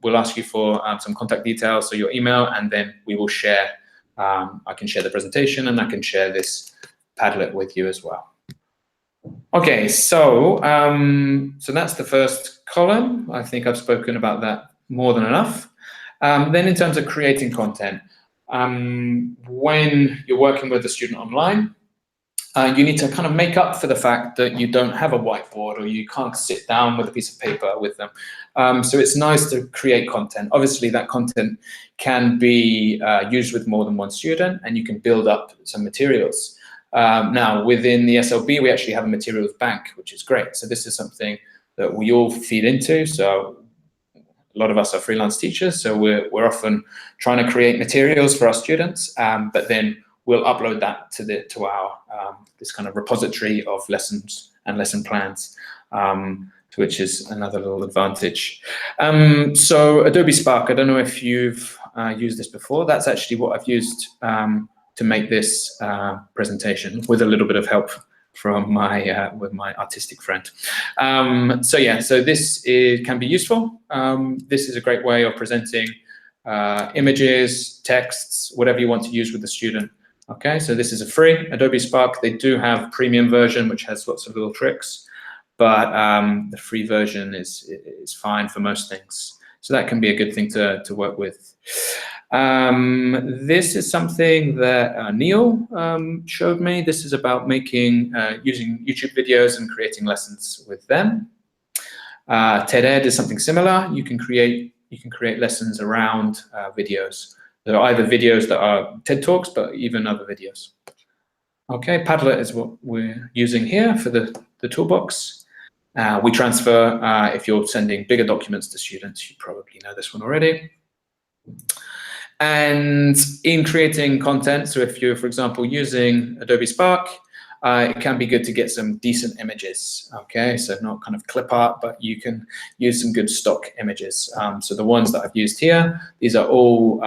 we'll ask you for some contact details, so your email, and then we will share. I can share the presentation, and I can share this Padlet with you as well. Okay, so so that's the first column. I think I've spoken about that more than enough. Then in terms of creating content, when you're working with a student online, you need to kind of make up for the fact that you don't have a whiteboard or you can't sit down with a piece of paper with them. So it's nice to create content. Obviously, that content can be used with more than one student, and you can build up some materials. Now, within the SLB, we actually have a materials bank, which is great. So this is something that we all feed into. So a lot of us are freelance teachers, so we're often trying to create materials for our students, but then we'll upload that to our this kind of repository of lessons and lesson plans, which is another little advantage. So Adobe Spark, I don't know if you've used this before. That's actually what I've used to make this presentation, with a little bit of help from with my artistic friend. So yeah, so this can be useful. This is a great way of presenting images, texts, whatever you want to use with the student. Okay, so this is a free Adobe Spark. They do have a premium version, which has lots of little tricks, but the free version is fine for most things. So that can be a good thing to work with. This is something that Neil showed me. This is about making, using YouTube videos and creating lessons with them. TED-Ed is something similar. You can create lessons around videos. There are either videos that are TED Talks, but even other videos. Okay, Padlet is what we're using here for the toolbox. We transfer, if you're sending bigger documents to students, you probably know this one already. And in creating content, so if you're, for example, using Adobe Spark, it can be good to get some decent images, okay? So not kind of clip art, but you can use some good stock images. So the ones that I've used here, these are all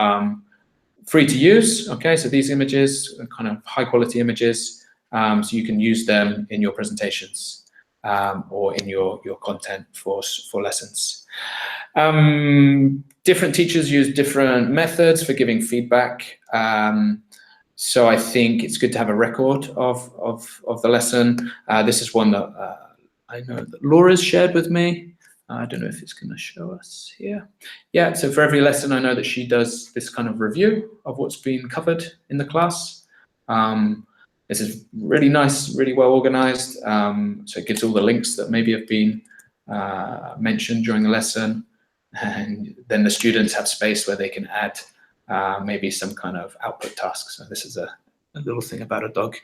free to use, okay? So these images are kind of high quality images, so you can use them in your presentations or in your content for lessons. Different teachers use different methods for giving feedback. So I think it's good to have a record of the lesson. This is one that I know that Laura's shared with me. I don't know if it's going to show us here. Yeah, so for every lesson, I know that she does this kind of review of what's been covered in the class. This is really nice, really well organized. So it gives all the links that maybe have been mentioned during the lesson. And then the students have space where they can add maybe some kind of output tasks. So this is a little thing about a dog.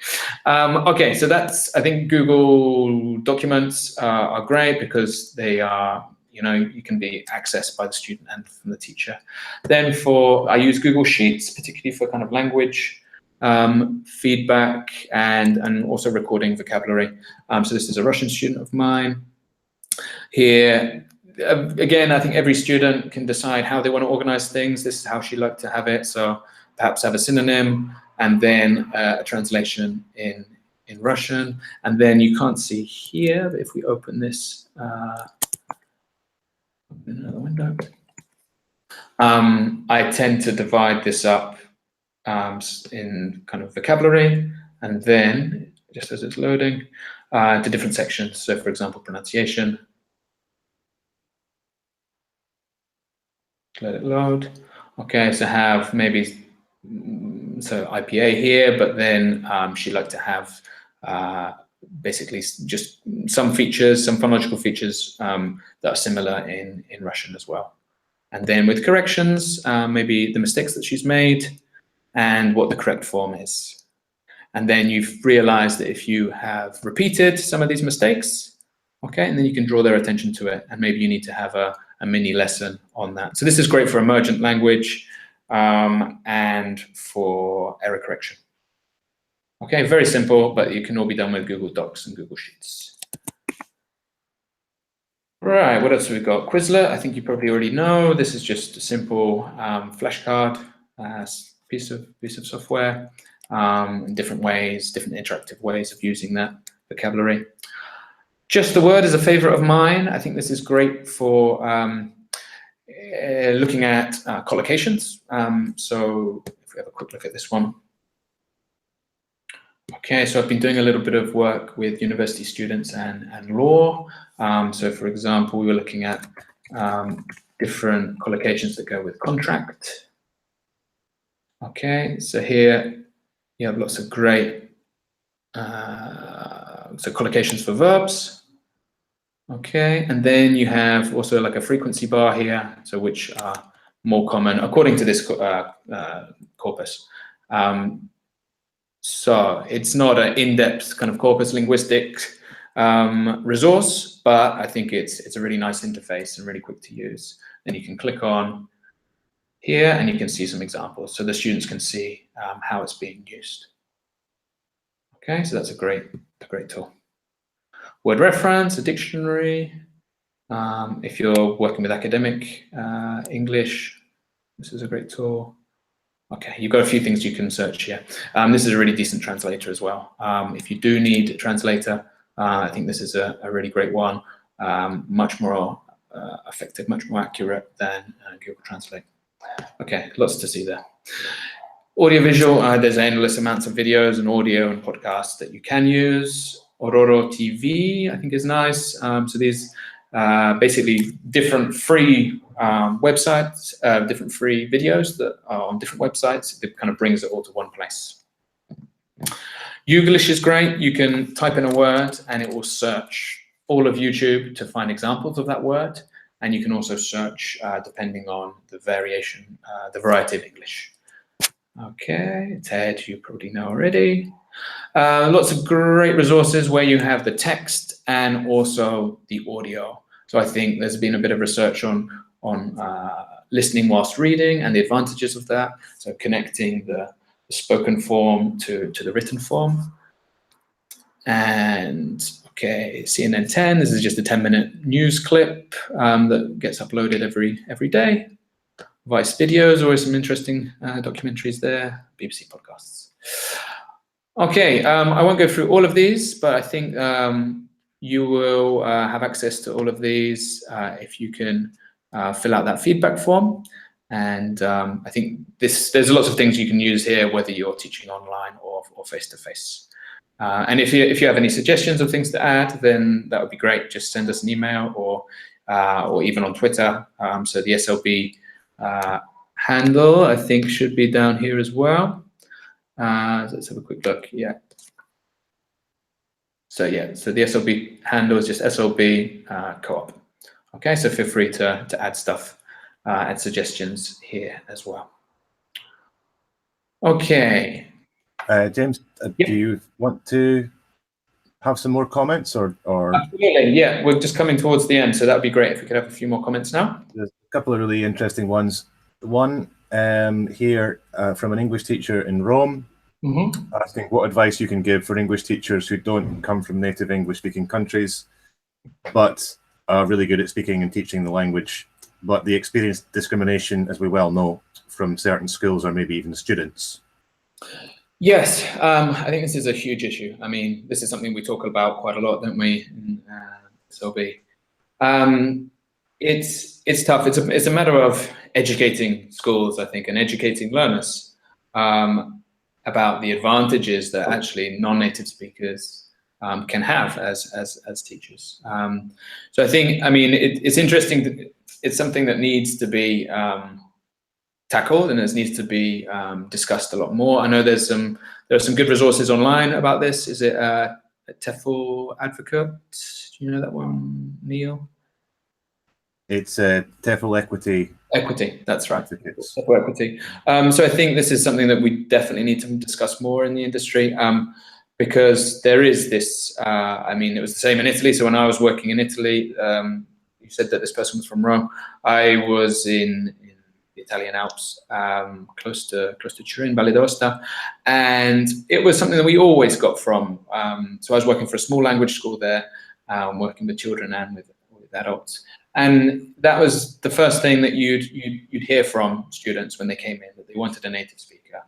Okay, so that's, I think Google Documents are great because they are, you can be accessed by the student and from the teacher. Then I use Google Sheets, particularly for kind of language feedback and also recording vocabulary. So this is a Russian student of mine. Here, again, I think every student can decide how they want to organize things. This is how she liked to have it. So perhaps have a synonym and then a translation in Russian. And then you can't see here, but if we open this, another window. I tend to divide this up in kind of vocabulary, and then, just as it's loading, to different sections. So for example, pronunciation. Let it load. Okay, so have maybe, so IPA here, but then she'd like to have basically just some features, some phonological features that are similar in Russian as well. And then with corrections, maybe the mistakes that she's made and what the correct form is. And then you've realized that if you have repeated some of these mistakes, okay, and then you can draw their attention to it, and maybe you need to have a mini lesson on that. So this is great for emergent language and for error correction. Okay, very simple, but it can all be done with Google Docs and Google Sheets. Right, what else have we got? Quizlet, I think you probably already know. This is just a simple flashcard piece of software, in different ways, different interactive ways of using that vocabulary. Just the Word is a favorite of mine. I think this is great for looking at collocations. So if we have a quick look at this one. Okay, so I've been doing a little bit of work with university students and law. So for example, we were looking at different collocations that go with contract. Okay, so here you have lots of great so collocations for verbs. Okay, and then you have also like a frequency bar here, so which are more common according to this corpus. So it's not an in-depth kind of corpus linguistic resource, but I think it's a really nice interface and really quick to use. Then you can click on here and you can see some examples, so the students can see how it's being used. Okay, so that's a great tool. Word reference, a dictionary. If you're working with academic English, this is a great tool. Okay, you've got a few things you can search here. This is a really decent translator as well. If you do need a translator, I think this is a really great one. Much more effective, much more accurate than Google Translate. Okay, lots to see there. Audiovisual, there's endless amounts of videos and audio and podcasts that you can use. Ororo TV, I think, is nice. So these basically different free websites, different free videos that are on different websites. It kind of brings it all to one place. Youglish is great. You can type in a word and it will search all of YouTube to find examples of that word. And you can also search depending on the variation, the variety of English. Okay, TED, you probably know already. Lots of great resources where you have the text and also the audio. So I think there's been a bit of research on listening whilst reading and the advantages of that. So connecting the spoken form to the written form. And okay, CNN 10, this is just a 10-minute news clip that gets uploaded every day. Vice videos, always some interesting documentaries there, BBC podcasts. Okay, I won't go through all of these, but I think you will have access to all of these if you can fill out that feedback form. And I think there's lots of things you can use here, whether you're teaching online or face-to-face. And if you have any suggestions of things to add, then that would be great. Just send us an email or even on Twitter. So the SLB handle, I think, should be down here as well. Let's have a quick look. Yeah. So yeah, so the SLB handle is just SLB co-op. Okay, so feel free to add stuff, add suggestions here as well. Okay. James, do you want to have some more comments or? Absolutely, yeah. We're just coming towards the end, so that would be great if we could have a few more comments now. There's a couple of really interesting ones. One here from an English teacher in Rome, asking what advice you can give for English teachers who don't come from native English-speaking countries, but are really good at speaking and teaching the language, but they experience discrimination, as we well know, from certain schools or maybe even students. Yes, I think this is a huge issue. I mean, this is something we talk about quite a lot, don't we, in SLB? It's tough. It's a matter of educating schools, I think, and educating learners about the advantages that actually non-native speakers can have as teachers. So I think, I mean, it's interesting. It's something that needs to be tackled, and it needs to be discussed a lot more. I know there are some good resources online about this. Is it TEFL Advocate? Do you know that one, Neil? It's TEFL Equity. Equity, that's right. Advocates. TEFL Equity. So I think this is something that we definitely need to discuss more in the industry, because there is this, I mean, it was the same in Italy. So when I was working in Italy, you said that this person was from Rome. I was in the Italian Alps, close to Turin, Valle d'Aosta, and it was something that we always got from. So I was working for a small language school there, working with children and with adults. And that was the first thing that you'd hear from students when they came in, that they wanted a native speaker.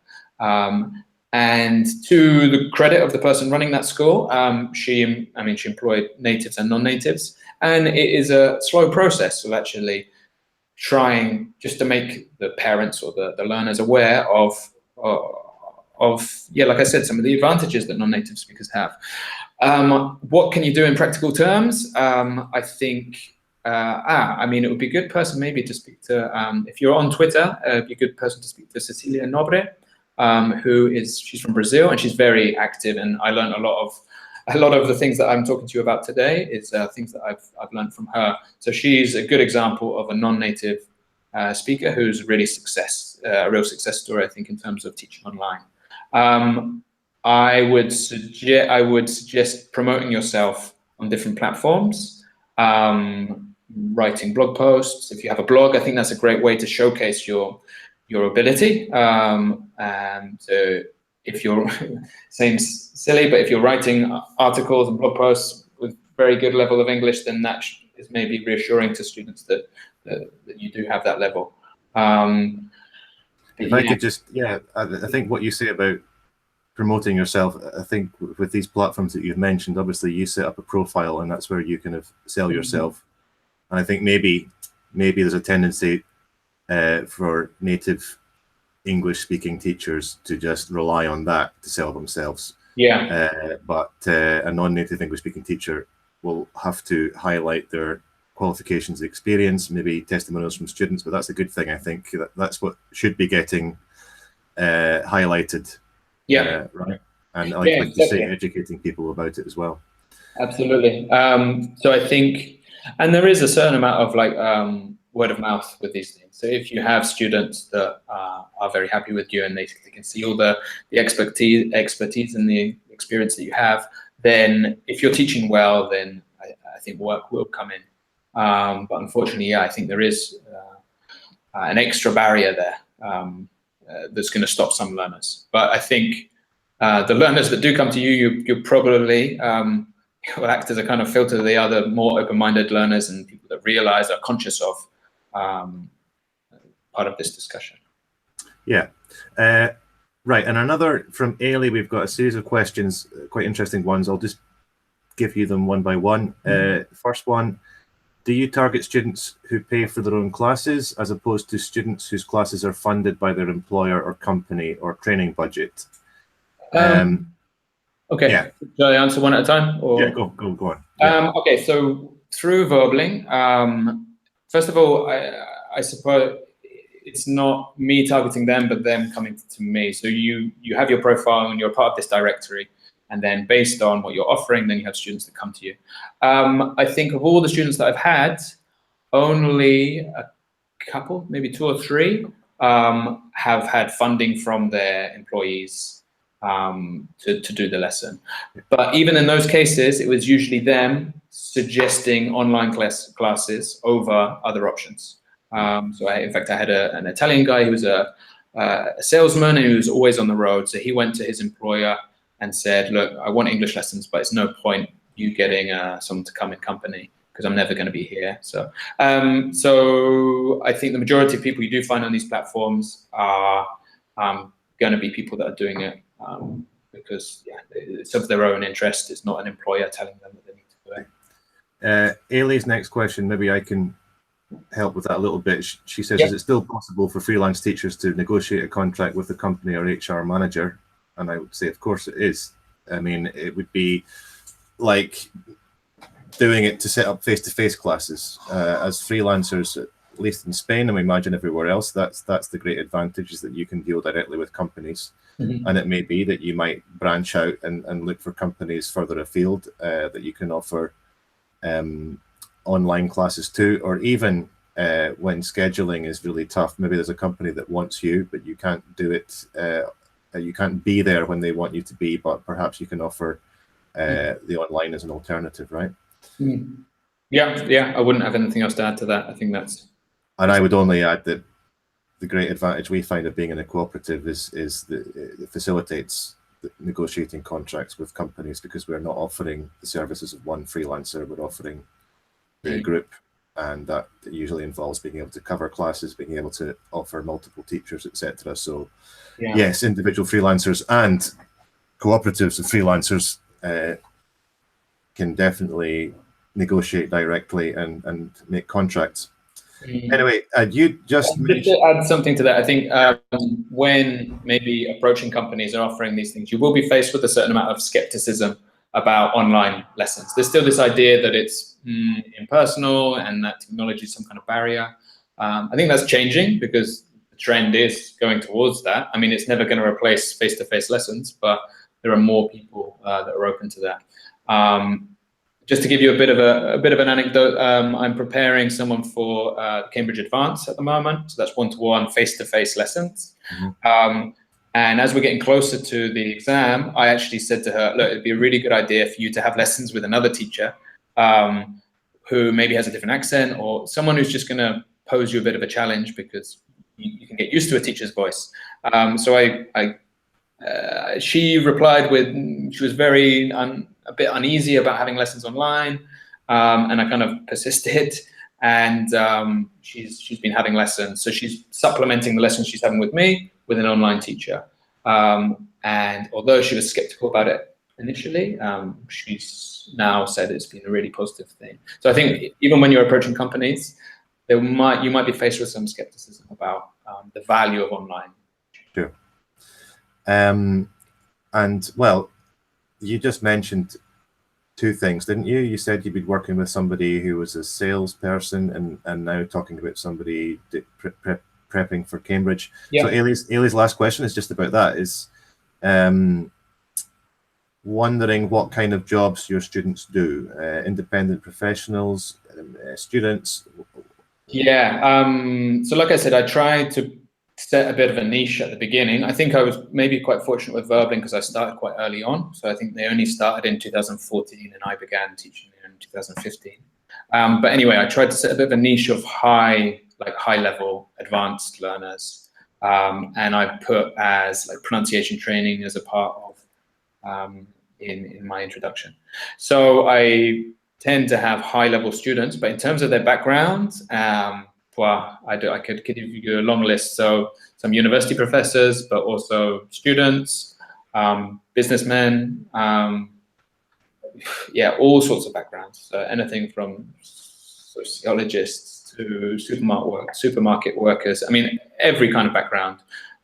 And to the credit of the person running that school, she employed natives and non-natives, and it is a slow process of actually trying just to make the parents or the learners aware of yeah, like I said, some of the advantages that non-native speakers have. What can you do in practical terms? I think. I mean, it would be a good person maybe to speak to, if you're on Twitter, it'd be a good person to speak to Cecilia Nobre, she's from Brazil, and she's very active, and I learned a lot of the things that I'm talking to you about today is things that I've learned from her. So she's a good example of a non-native speaker who's really a real success story, I think, in terms of teaching online. I would suggest promoting yourself on different platforms. Writing blog posts. If you have a blog, I think that's a great way to showcase your ability. So if you're seems silly, but if you're writing articles and blog posts with very good level of English, then that is maybe reassuring to students that you do have that level. If I could just, I think what you say about promoting yourself, I think with these platforms that you've mentioned, obviously you set up a profile, and that's where you kind of sell yourself. And I think maybe there's a tendency for native English-speaking teachers to just rely on that to sell themselves. Yeah. But a non-native English-speaking teacher will have to highlight their qualifications, experience, maybe testimonials from students. But that's a good thing. I think that's what should be getting highlighted. Yeah. Right. And like you say, educating people about it as well. Absolutely. So I think, and there is a certain amount of like word of mouth with these things. So if you have students that are very happy with you and they can see all the expertise and the experience that you have, then if you're teaching well, then I think work will come in. But unfortunately, I think there is an extra barrier there that's going to stop some learners. But I think the learners that do come to you probably will act as a kind of filter to the other more open-minded learners and people that realize, are conscious of part of this discussion. Yeah. Right. And another from Ailey, we've got a series of questions, quite interesting ones. I'll just give you them one by one. First one, do you target students who pay for their own classes as opposed to students whose classes are funded by their employer or company or training budget? Okay, yeah. Shall I answer one at a time? Or? Yeah, go on. Yeah. Okay, so through Verbling, first of all, I suppose it's not me targeting them, but them coming to me. So you have your profile and you're part of this directory, and then based on what you're offering, then you have students that come to you. I think of all the students that I've had, only a couple, maybe 2 or 3, have had funding from their employees to do the lesson. But even in those cases, it was usually them suggesting online classes over other options. So in fact, I had an Italian guy who was a salesman and he was always on the road. So he went to his employer and said, look, I want English lessons, but it's no point you getting someone to come in company because I'm never going to be here. So I think the majority of people you do find on these platforms are going to be people that are doing it because it's of their own interest. It's not an employer telling them that they need to do it. Ailey's next question, maybe I can help with that a little bit. She says, Yep. is it still possible for freelance teachers to negotiate a contract with the company or HR manager? And I would say, of course it is. I mean, it would be like doing it to set up face-to-face classes. As freelancers, at least in Spain, and we imagine everywhere else, that's the great advantage, is that you can deal directly with companies. Mm-hmm. And it may be that you might branch out and look for companies further afield that you can offer online classes to, or even when scheduling is really tough, maybe there's a company that wants you, but you can't do it, you can't be there when they want you to be, but perhaps you can offer the online as an alternative, right? Mm. Yeah, I wouldn't have anything else to add to that. I think that's... And I would only add that the great advantage we find of being in a cooperative is that it facilitates negotiating contracts with companies, because we're not offering the services of one freelancer, we're offering the group, and that usually involves being able to cover classes, being able to offer multiple teachers, etc. So yes, individual freelancers and cooperatives of freelancers can definitely negotiate directly and make contracts. Anyway, you just to add something to that, I think when maybe approaching companies and offering these things, you will be faced with a certain amount of skepticism about online lessons. There's still this idea that it's impersonal and that technology is some kind of barrier. I think that's changing, because the trend is going towards that. I mean, it's never going to replace face-to-face lessons, but there are more people that are open to that. Just to give you a bit of an anecdote, I'm preparing someone for Cambridge Advance at the moment. So that's one-to-one face-to-face lessons. Mm-hmm. And as we're getting closer to the exam, I actually said to her, look, it'd be a really good idea for you to have lessons with another teacher who maybe has a different accent, or someone who's just going to pose you a bit of a challenge, because you can get used to a teacher's voice. So she replied with, she was very a bit uneasy about having lessons online, and I kind of persisted, and she's been having lessons. So she's supplementing the lessons she's having with me with an online teacher. And although she was skeptical about it initially, she's now said it's been a really positive thing. So I think even when you're approaching companies, you might be faced with some skepticism about the value of online. Sure. And well, you just mentioned two things, didn't you? You said you'd been working with somebody who was a salesperson, and now talking about somebody prepping for Cambridge. Yeah. So Ailey's last question is just about that, is wondering what kind of jobs your students do, independent professionals, students. Yeah, so like I said, I tried to set a bit of a niche at the beginning. I think I was maybe quite fortunate with Verbling, because I started quite early on. So I think they only started in 2014 and I began teaching in 2015. But anyway, I tried to set a bit of a niche of high level advanced learners. And I put as like pronunciation training as a part of in my introduction. So I tend to have high level students, but in terms of their background, well, I could give you a long list. So some university professors, but also students, businessmen, yeah, all sorts of backgrounds. So anything from sociologists to supermarket workers. I mean, every kind of background.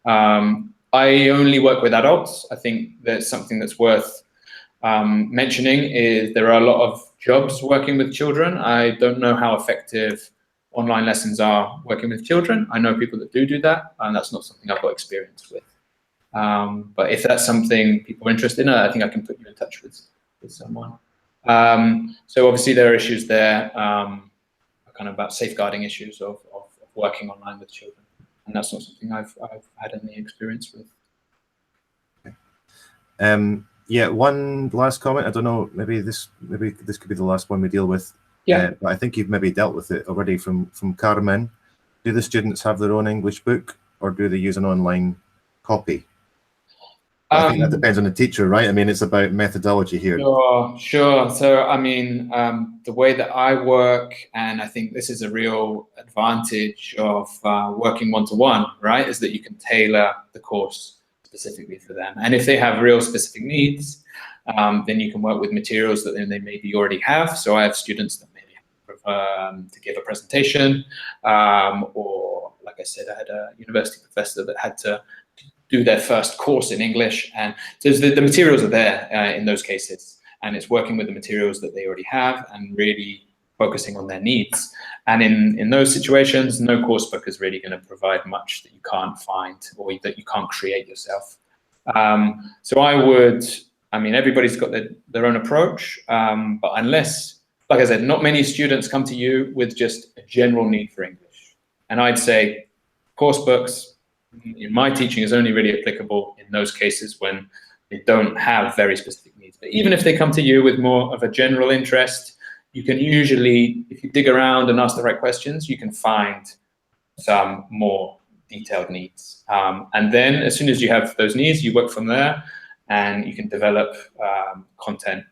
I only work with adults. I think there's something that's worth mentioning is there are a lot of jobs working with children. I don't know how effective online lessons are working with children. I know people that do that, and that's not something I've got experience with. But if that's something people are interested in, I think I can put you in touch with someone. So obviously there are issues there, kind of about safeguarding issues of working online with children, and that's not something I've had any experience with. Yeah, one last comment. I don't know, maybe this could be the last one we deal with. Yeah, but I think you've maybe dealt with it already from Carmen. Do the students have their own English book, or do they use an online copy? I think that depends on the teacher, right? I mean, it's about methodology here. Sure. So, I mean, the way that I work, and I think this is a real advantage of working one-to-one, right, is that you can tailor the course specifically for them. And if they have real specific needs, then you can work with materials that they maybe already have. So I have students that maybe have to give a presentation, or like I said, I had a university professor that had to do their first course in English, and so the materials are there in those cases, and it's working with the materials that they already have and really focusing on their needs. And in those situations, no course book is really going to provide much that you can't find or that you can't create yourself. So I mean, everybody's got their own approach, but unless, like I said, not many students come to you with just a general need for English. And I'd say course books, in my teaching, is only really applicable in those cases when they don't have very specific needs. But even if they come to you with more of a general interest, you can usually, if you dig around and ask the right questions, you can find some more detailed needs. And then as soon as you have those needs, you work from there, and you can develop content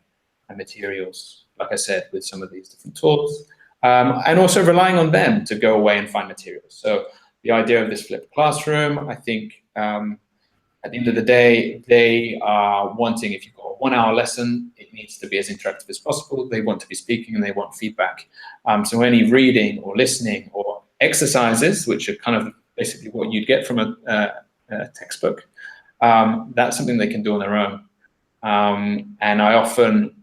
and materials, like I said, with some of these different tools, and also relying on them to go away and find materials. So the idea of this flipped classroom, I think, at the end of the day, they are wanting, if you've got a 1 hour lesson, it needs to be as interactive as possible. They want to be speaking and they want feedback. So any reading or listening or exercises, which are kind of basically what you'd get from a textbook, that's something they can do on their own. And I often,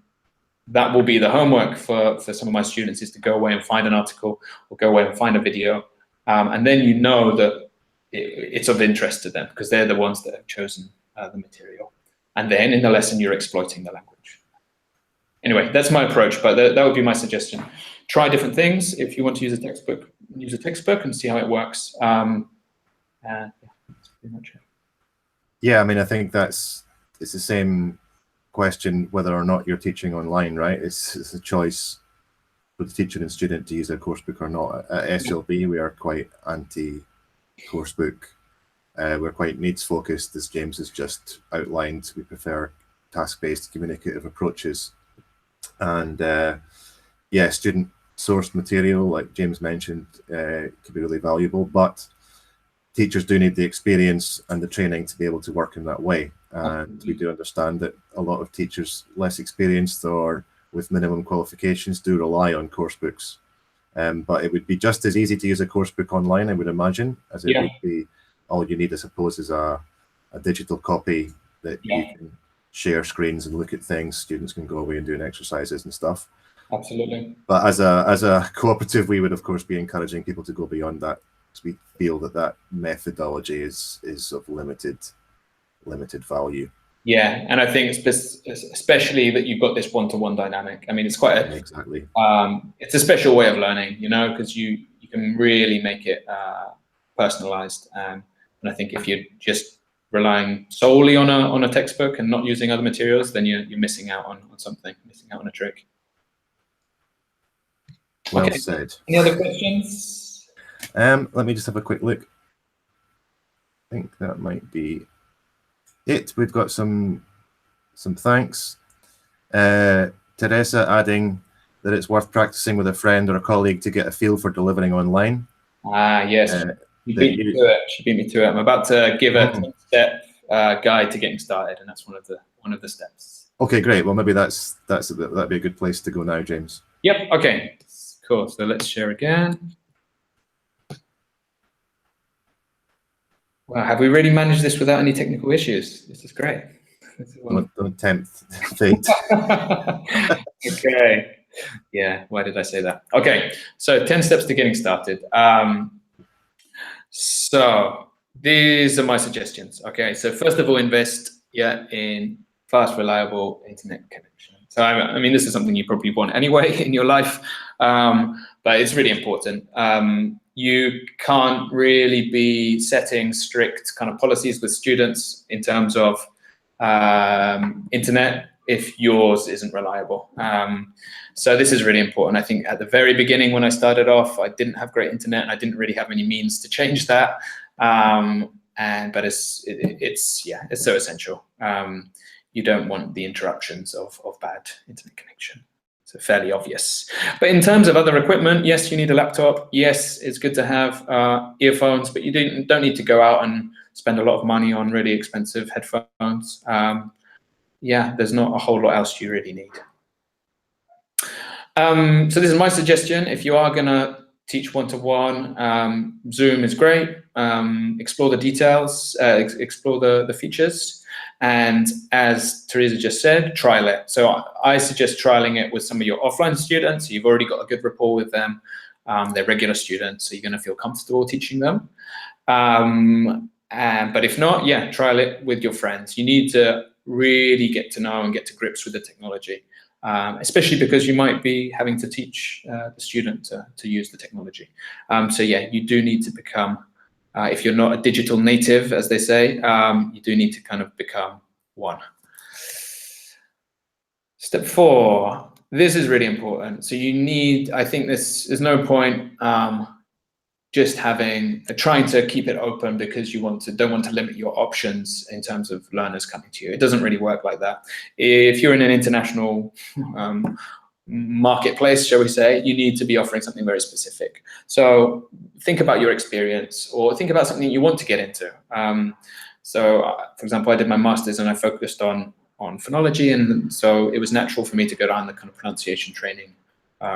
that will be the homework for some of my students, is to go away and find an article or go away and find a video. And then you know that it's of interest to them because they're the ones that have chosen the material. And then in the lesson, you're exploiting the language. Anyway, that's my approach, but that would be my suggestion. Try different things. If you want to use a textbook and see how it works. Yeah, that's pretty much it. Yeah, I mean, I think it's the same question whether or not you're teaching online, right? It's a choice for the teacher and student to use a course book or not. At SLB, we are quite anti-course book. We're quite needs focused, as James has just outlined. We prefer task-based communicative approaches. And yeah, student sourced material, like James mentioned, could be really valuable, but teachers do need the experience and the training to be able to work in that way. And we do understand that a lot of teachers less experienced or with minimum qualifications do rely on course books. But it would be just as easy to use a course book online, I would imagine, as it would be. All you need, I suppose, is a digital copy that you can share screens and look at things. Students can go away and do exercises and stuff. Absolutely. But as a cooperative, we would, of course, be encouraging people to go beyond that, because we feel that methodology is of limited value. Yeah, and I think especially that you've got this one-to-one dynamic. I mean, it's quite a exactly. It's a special way of learning, you know, because you can really make it personalized. And I think if you're just relying solely on a textbook and not using other materials, then you're missing out on something, missing out on a trick. Well said. Any other questions? Let me just have a quick look. I think that might be it. We've got some thanks. Teresa adding that it's worth practicing with a friend or a colleague to get a feel for delivering online. Yes. She beat me to it. She beat me to it. I'm about to give a 10-step guide to getting started, and that's one of the steps. Okay, great. Well, maybe that'd be a good place to go now, James. Yep. Okay. Cool. So let's share again. Wow, have we really managed this without any technical issues? This is great. Don't tempt fate. Okay. Yeah. Why did I say that? Okay. So 10 steps to getting started. So these are my suggestions. Okay. So first of all, invest in fast, reliable internet connection. So I mean, this is something you probably want anyway in your life, but it's really important. You can't really be setting strict kind of policies with students in terms of internet if yours isn't reliable. So this is really important. I think at the very beginning when I started off, I didn't have great internet and I didn't really have any means to change that. But it's so essential. You don't want the interruptions of bad internet connection. So fairly obvious. But in terms of other equipment, yes, you need a laptop. Yes, it's good to have earphones, but you don't need to go out and spend a lot of money on really expensive headphones. Yeah, there's not a whole lot else you really need. So this is my suggestion. If you are going to teach one-to-one, Zoom is great. Explore the details, explore the features. And as Teresa just said, trial it. So I suggest trialing it with some of your offline students. You've already got a good rapport with them. They're regular students, so you're going to feel comfortable teaching them. But if not, yeah, trial it with your friends. You need to really get to know and get to grips with the technology, especially because you might be having to teach the student to use the technology. So yeah, you do need to become, if you're not a digital native, as they say, you do need to kind of become one. Step 4, this is really important. So you need, I think there's no point just trying to keep it open because you don't want to limit your options in terms of learners coming to you. It doesn't really work like that. If you're in an international marketplace, shall we say, you need to be offering something very specific. So think about your experience, or think about something you want to get into. For example, I did my master's and I focused on phonology, and so it was natural for me to go down the kind of pronunciation training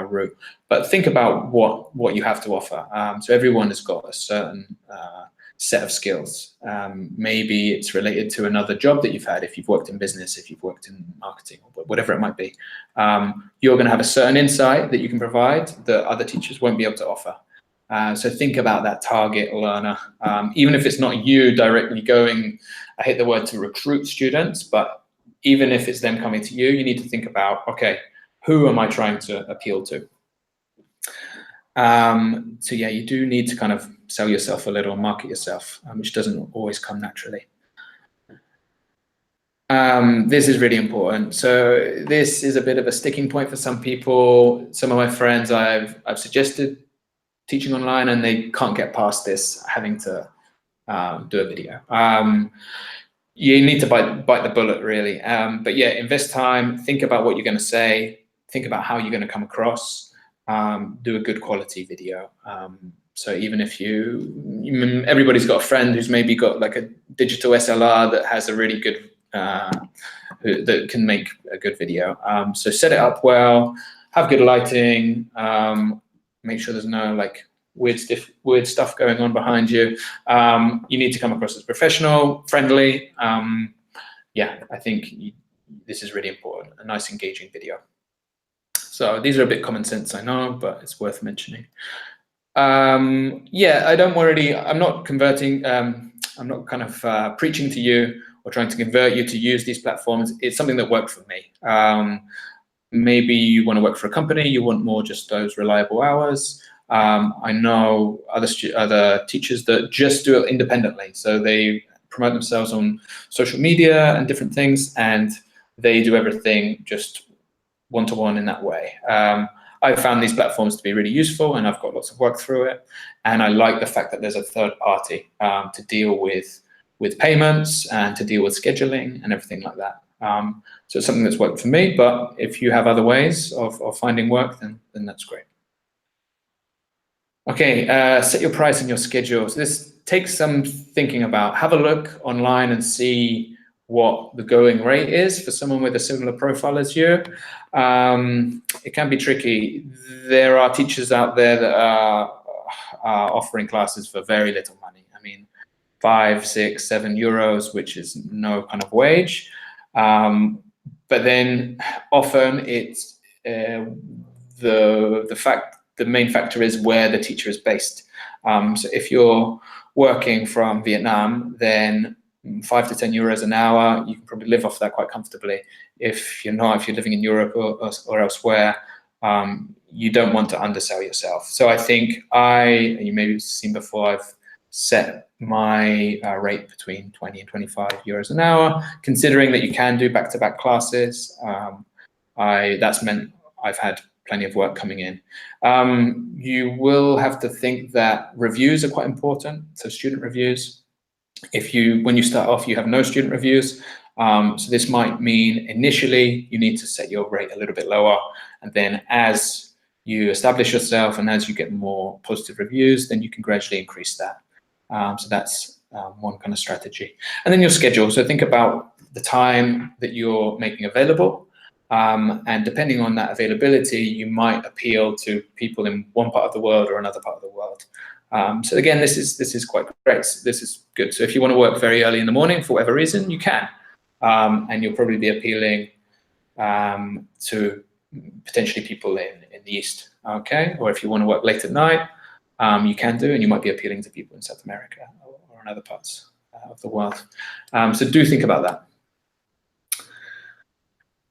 route. But think about what you have to offer. So everyone has got a certain set of skills. Maybe it's related to another job that you've had. If you've worked in business, if you've worked in marketing, or whatever it might be, you're going to have a certain insight that you can provide that other teachers won't be able to offer. So think about that target learner, even if it's not you directly going, I hate the word to recruit students, but even if it's them coming to you, you need to think about, okay, who am I trying to appeal to? So yeah, you do need to kind of sell yourself a little, market yourself, which doesn't always come naturally. This is really important. So this is a bit of a sticking point for some people. Some of my friends I've suggested teaching online, and they can't get past this, having to do a video. You need to bite the bullet, really. But yeah, invest time, think about what you're going to say, think about how you're going to come across, do a good quality video. So even if everybody's got a friend who's maybe got like a digital SLR that has a really good, that can make a good video. So set it up well, have good lighting, make sure there's no like weird stuff going on behind you. You need to come across as professional, friendly. Yeah, I think this is really important, a nice engaging video. So these are a bit common sense, I know, but it's worth mentioning. Yeah, I'm not converting, I'm not kind of preaching to you or trying to convert you to use these platforms. It's something that worked for me. Maybe you want to work for a company, you want more just those reliable hours. I know other teachers that just do it independently. So they promote themselves on social media and different things, and they do everything just one-to-one in that way. I found these platforms to be really useful, and I've got lots of work through it. And I like the fact that there's a third party to deal with payments and to deal with scheduling and everything like that. So it's something that's worked for me, but if you have other ways of finding work, then that's great. Okay, set your price and your schedule. So this takes some thinking about. Have a look online and see what the going rate is for someone with a similar profile as you. It can be tricky. There are teachers out there that are offering classes for very little money. I mean, 5, 6, 7 euros, which is no kind of wage. But then often it's the main factor is where the teacher is based. So if you're working from Vietnam, then 5 to 10 euros an hour, you can probably live off that quite comfortably. If you're not, if you're living in Europe or elsewhere, you don't want to undersell yourself. So I think you maybe have seen before, I've set my rate between 20 and 25 euros an hour, considering that you can do back-to-back classes. That's meant I've had plenty of work coming in. You will have to think that reviews are quite important, so student reviews. When you start off, you have no student reviews. So this might mean initially you need to set your rate a little bit lower, and then as you establish yourself and as you get more positive reviews, then you can gradually increase that. So that's one kind of strategy. And then your schedule. So think about the time that you're making available. And depending on that availability, you might appeal to people in one part of the world or another part of the world. So again, this is quite great. This is good. So if you want to work very early in the morning for whatever reason, you can, and you'll probably be appealing to potentially people in the East. Okay, or if you want to work late at night, you can do, and you might be appealing to people in South America or in other parts of the world. So do think about that.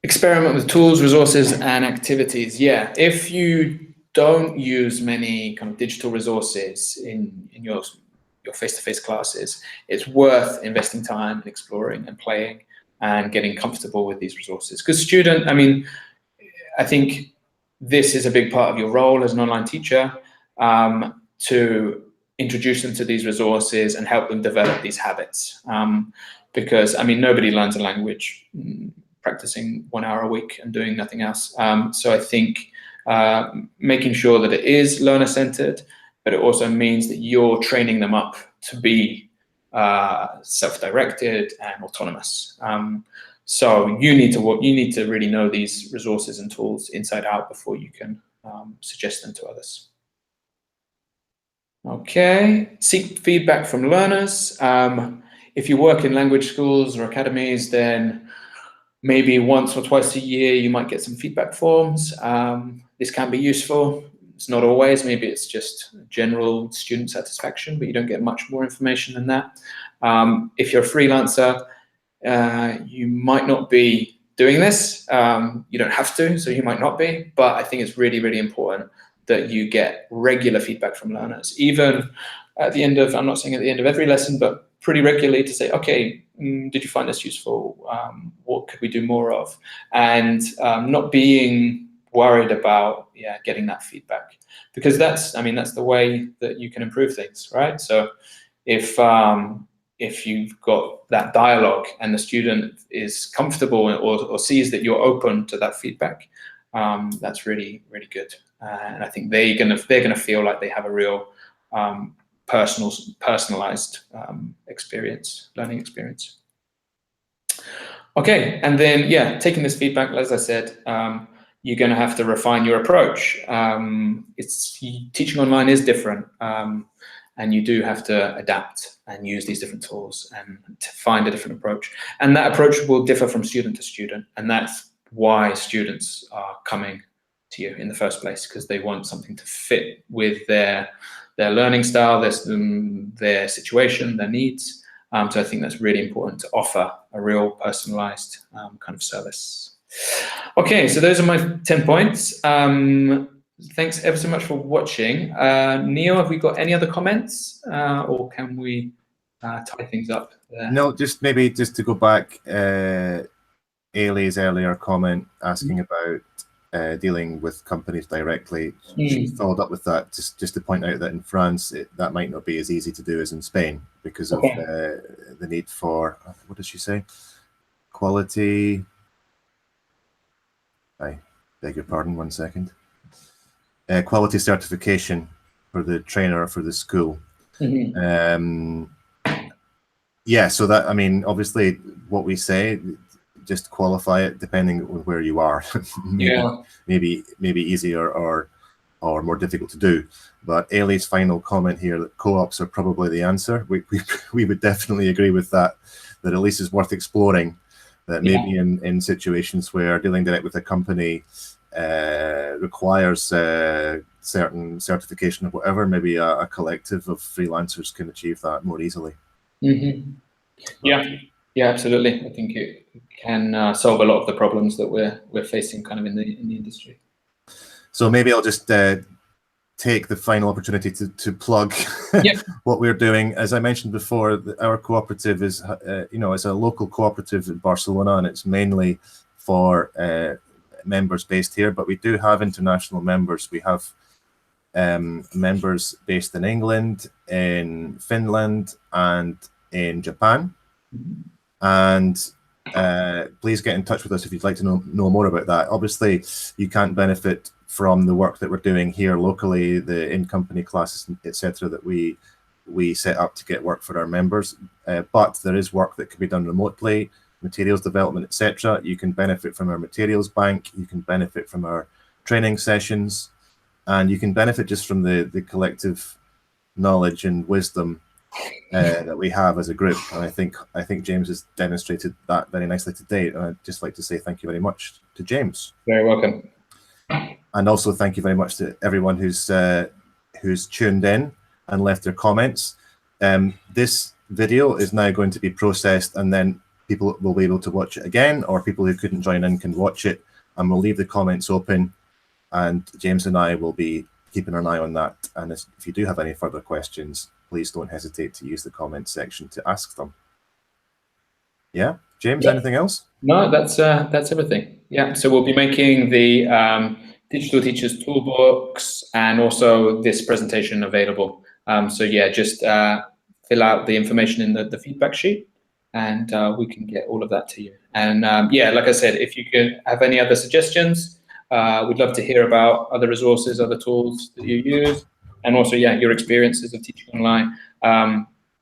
Experiment with tools, resources, and activities. Yeah, if you don't use many kind of digital resources in your face-to-face classes, it's worth investing time and exploring and playing and getting comfortable with these resources. Because I think this is a big part of your role as an online teacher, to introduce them to these resources and help them develop these habits. Because nobody learns a language practicing 1 hour a week and doing nothing else. So I think making sure that it is learner-centered, but it also means that you're training them up to be self-directed and autonomous. So you need to really know these resources and tools inside out before you can suggest them to others. Okay, seek feedback from learners. If you work in language schools or academies, then maybe once or twice a year, you might get some feedback forms. This can be useful. It's not always. Maybe it's just general student satisfaction, but you don't get much more information than that. If you're a freelancer, you might not be doing this. You don't have to, so you might not be. But I think it's really, really important that you get regular feedback from learners, even at the end of, I'm not saying at the end of every lesson, but pretty regularly, to say, okay, did you find this useful? What could we do more of? And not being worried about getting that feedback, because that's the way that you can improve things, right? So if you've got that dialogue and the student is comfortable or sees that you're open to that feedback, that's really, really good. And I think they're gonna feel like they have a real personalized learning experience. Okay, and then taking this feedback, as I said, you're going to have to refine your approach. Teaching online is different, and you do have to adapt and use these different tools and to find a different approach. And that approach will differ from student to student, and that's why students are coming to you in the first place, because they want something to fit with their learning style, their situation, their needs. So I think that's really important to offer a real personalized kind of service. Okay, so those are my 10 points. Thanks ever so much for watching. Neil, have we got any other comments, or can we tie things up there? No, just to go back, Ailey's earlier comment asking about dealing with companies directly. She followed up with that just to point out that in France that might not be as easy to do as in Spain because of the need for, what did she say? Quality. I beg your pardon, 1 second. Quality certification for the trainer or for the school. Yeah, so that, obviously what we say, just qualify it depending on where you are. maybe easier or more difficult to do. But Ailey's final comment here, that co-ops are probably the answer. We would definitely agree with that at least it's worth exploring. That maybe in situations where dealing direct with a company requires certain certification of whatever, maybe a collective of freelancers can achieve that more easily. Yeah, absolutely. I think it can solve a lot of the problems that we're facing kind of in the industry. So maybe I'll just take the final opportunity to plug what we're doing. As I mentioned before, our cooperative is, it's a local cooperative in Barcelona, and it's mainly for members based here, but we do have international members. We have members based in England, in Finland, and in Japan. And please get in touch with us if you'd like to know more about that. Obviously, you can't benefit from the work that we're doing here locally, the in-company classes, etc., that we set up to get work for our members. But there is work that can be done remotely. materials development, etc. You can benefit from our materials bank. You can benefit from our training sessions, and you can benefit just from the collective knowledge and wisdom that we have as a group. And I think James has demonstrated that very nicely today. And I'd just like to say thank you very much to James. Very welcome. And also thank you very much to everyone who's tuned in and left their comments. This video is now going to be processed, and then people will be able to watch it again, or people who couldn't join in can watch it, and we'll leave the comments open, and James and I will be keeping an eye on that. And if you do have any further questions, please don't hesitate to use the comment section to ask them. Yeah, James, anything else? No, that's everything. Yeah, so we'll be making the Digital Teachers Toolbox and also this presentation available. So yeah, just fill out the information in the feedback sheet, and we can get all of that to you. And yeah, like I said, if you could have any other suggestions, we'd love to hear about other resources, other tools that you use, and also, yeah, your experiences of teaching online.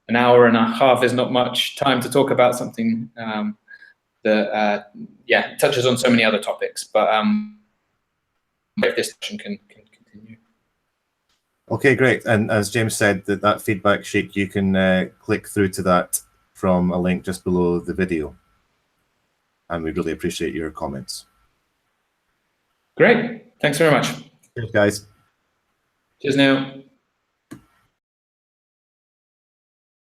An hour and a half is not much time to talk about something that yeah, touches on so many other topics, but if this session can continue. Okay, great. And as James said, that feedback sheet, you can click through to that from a link just below the video. And we really appreciate your comments. Great. Thanks very much. Cheers, guys. Cheers now.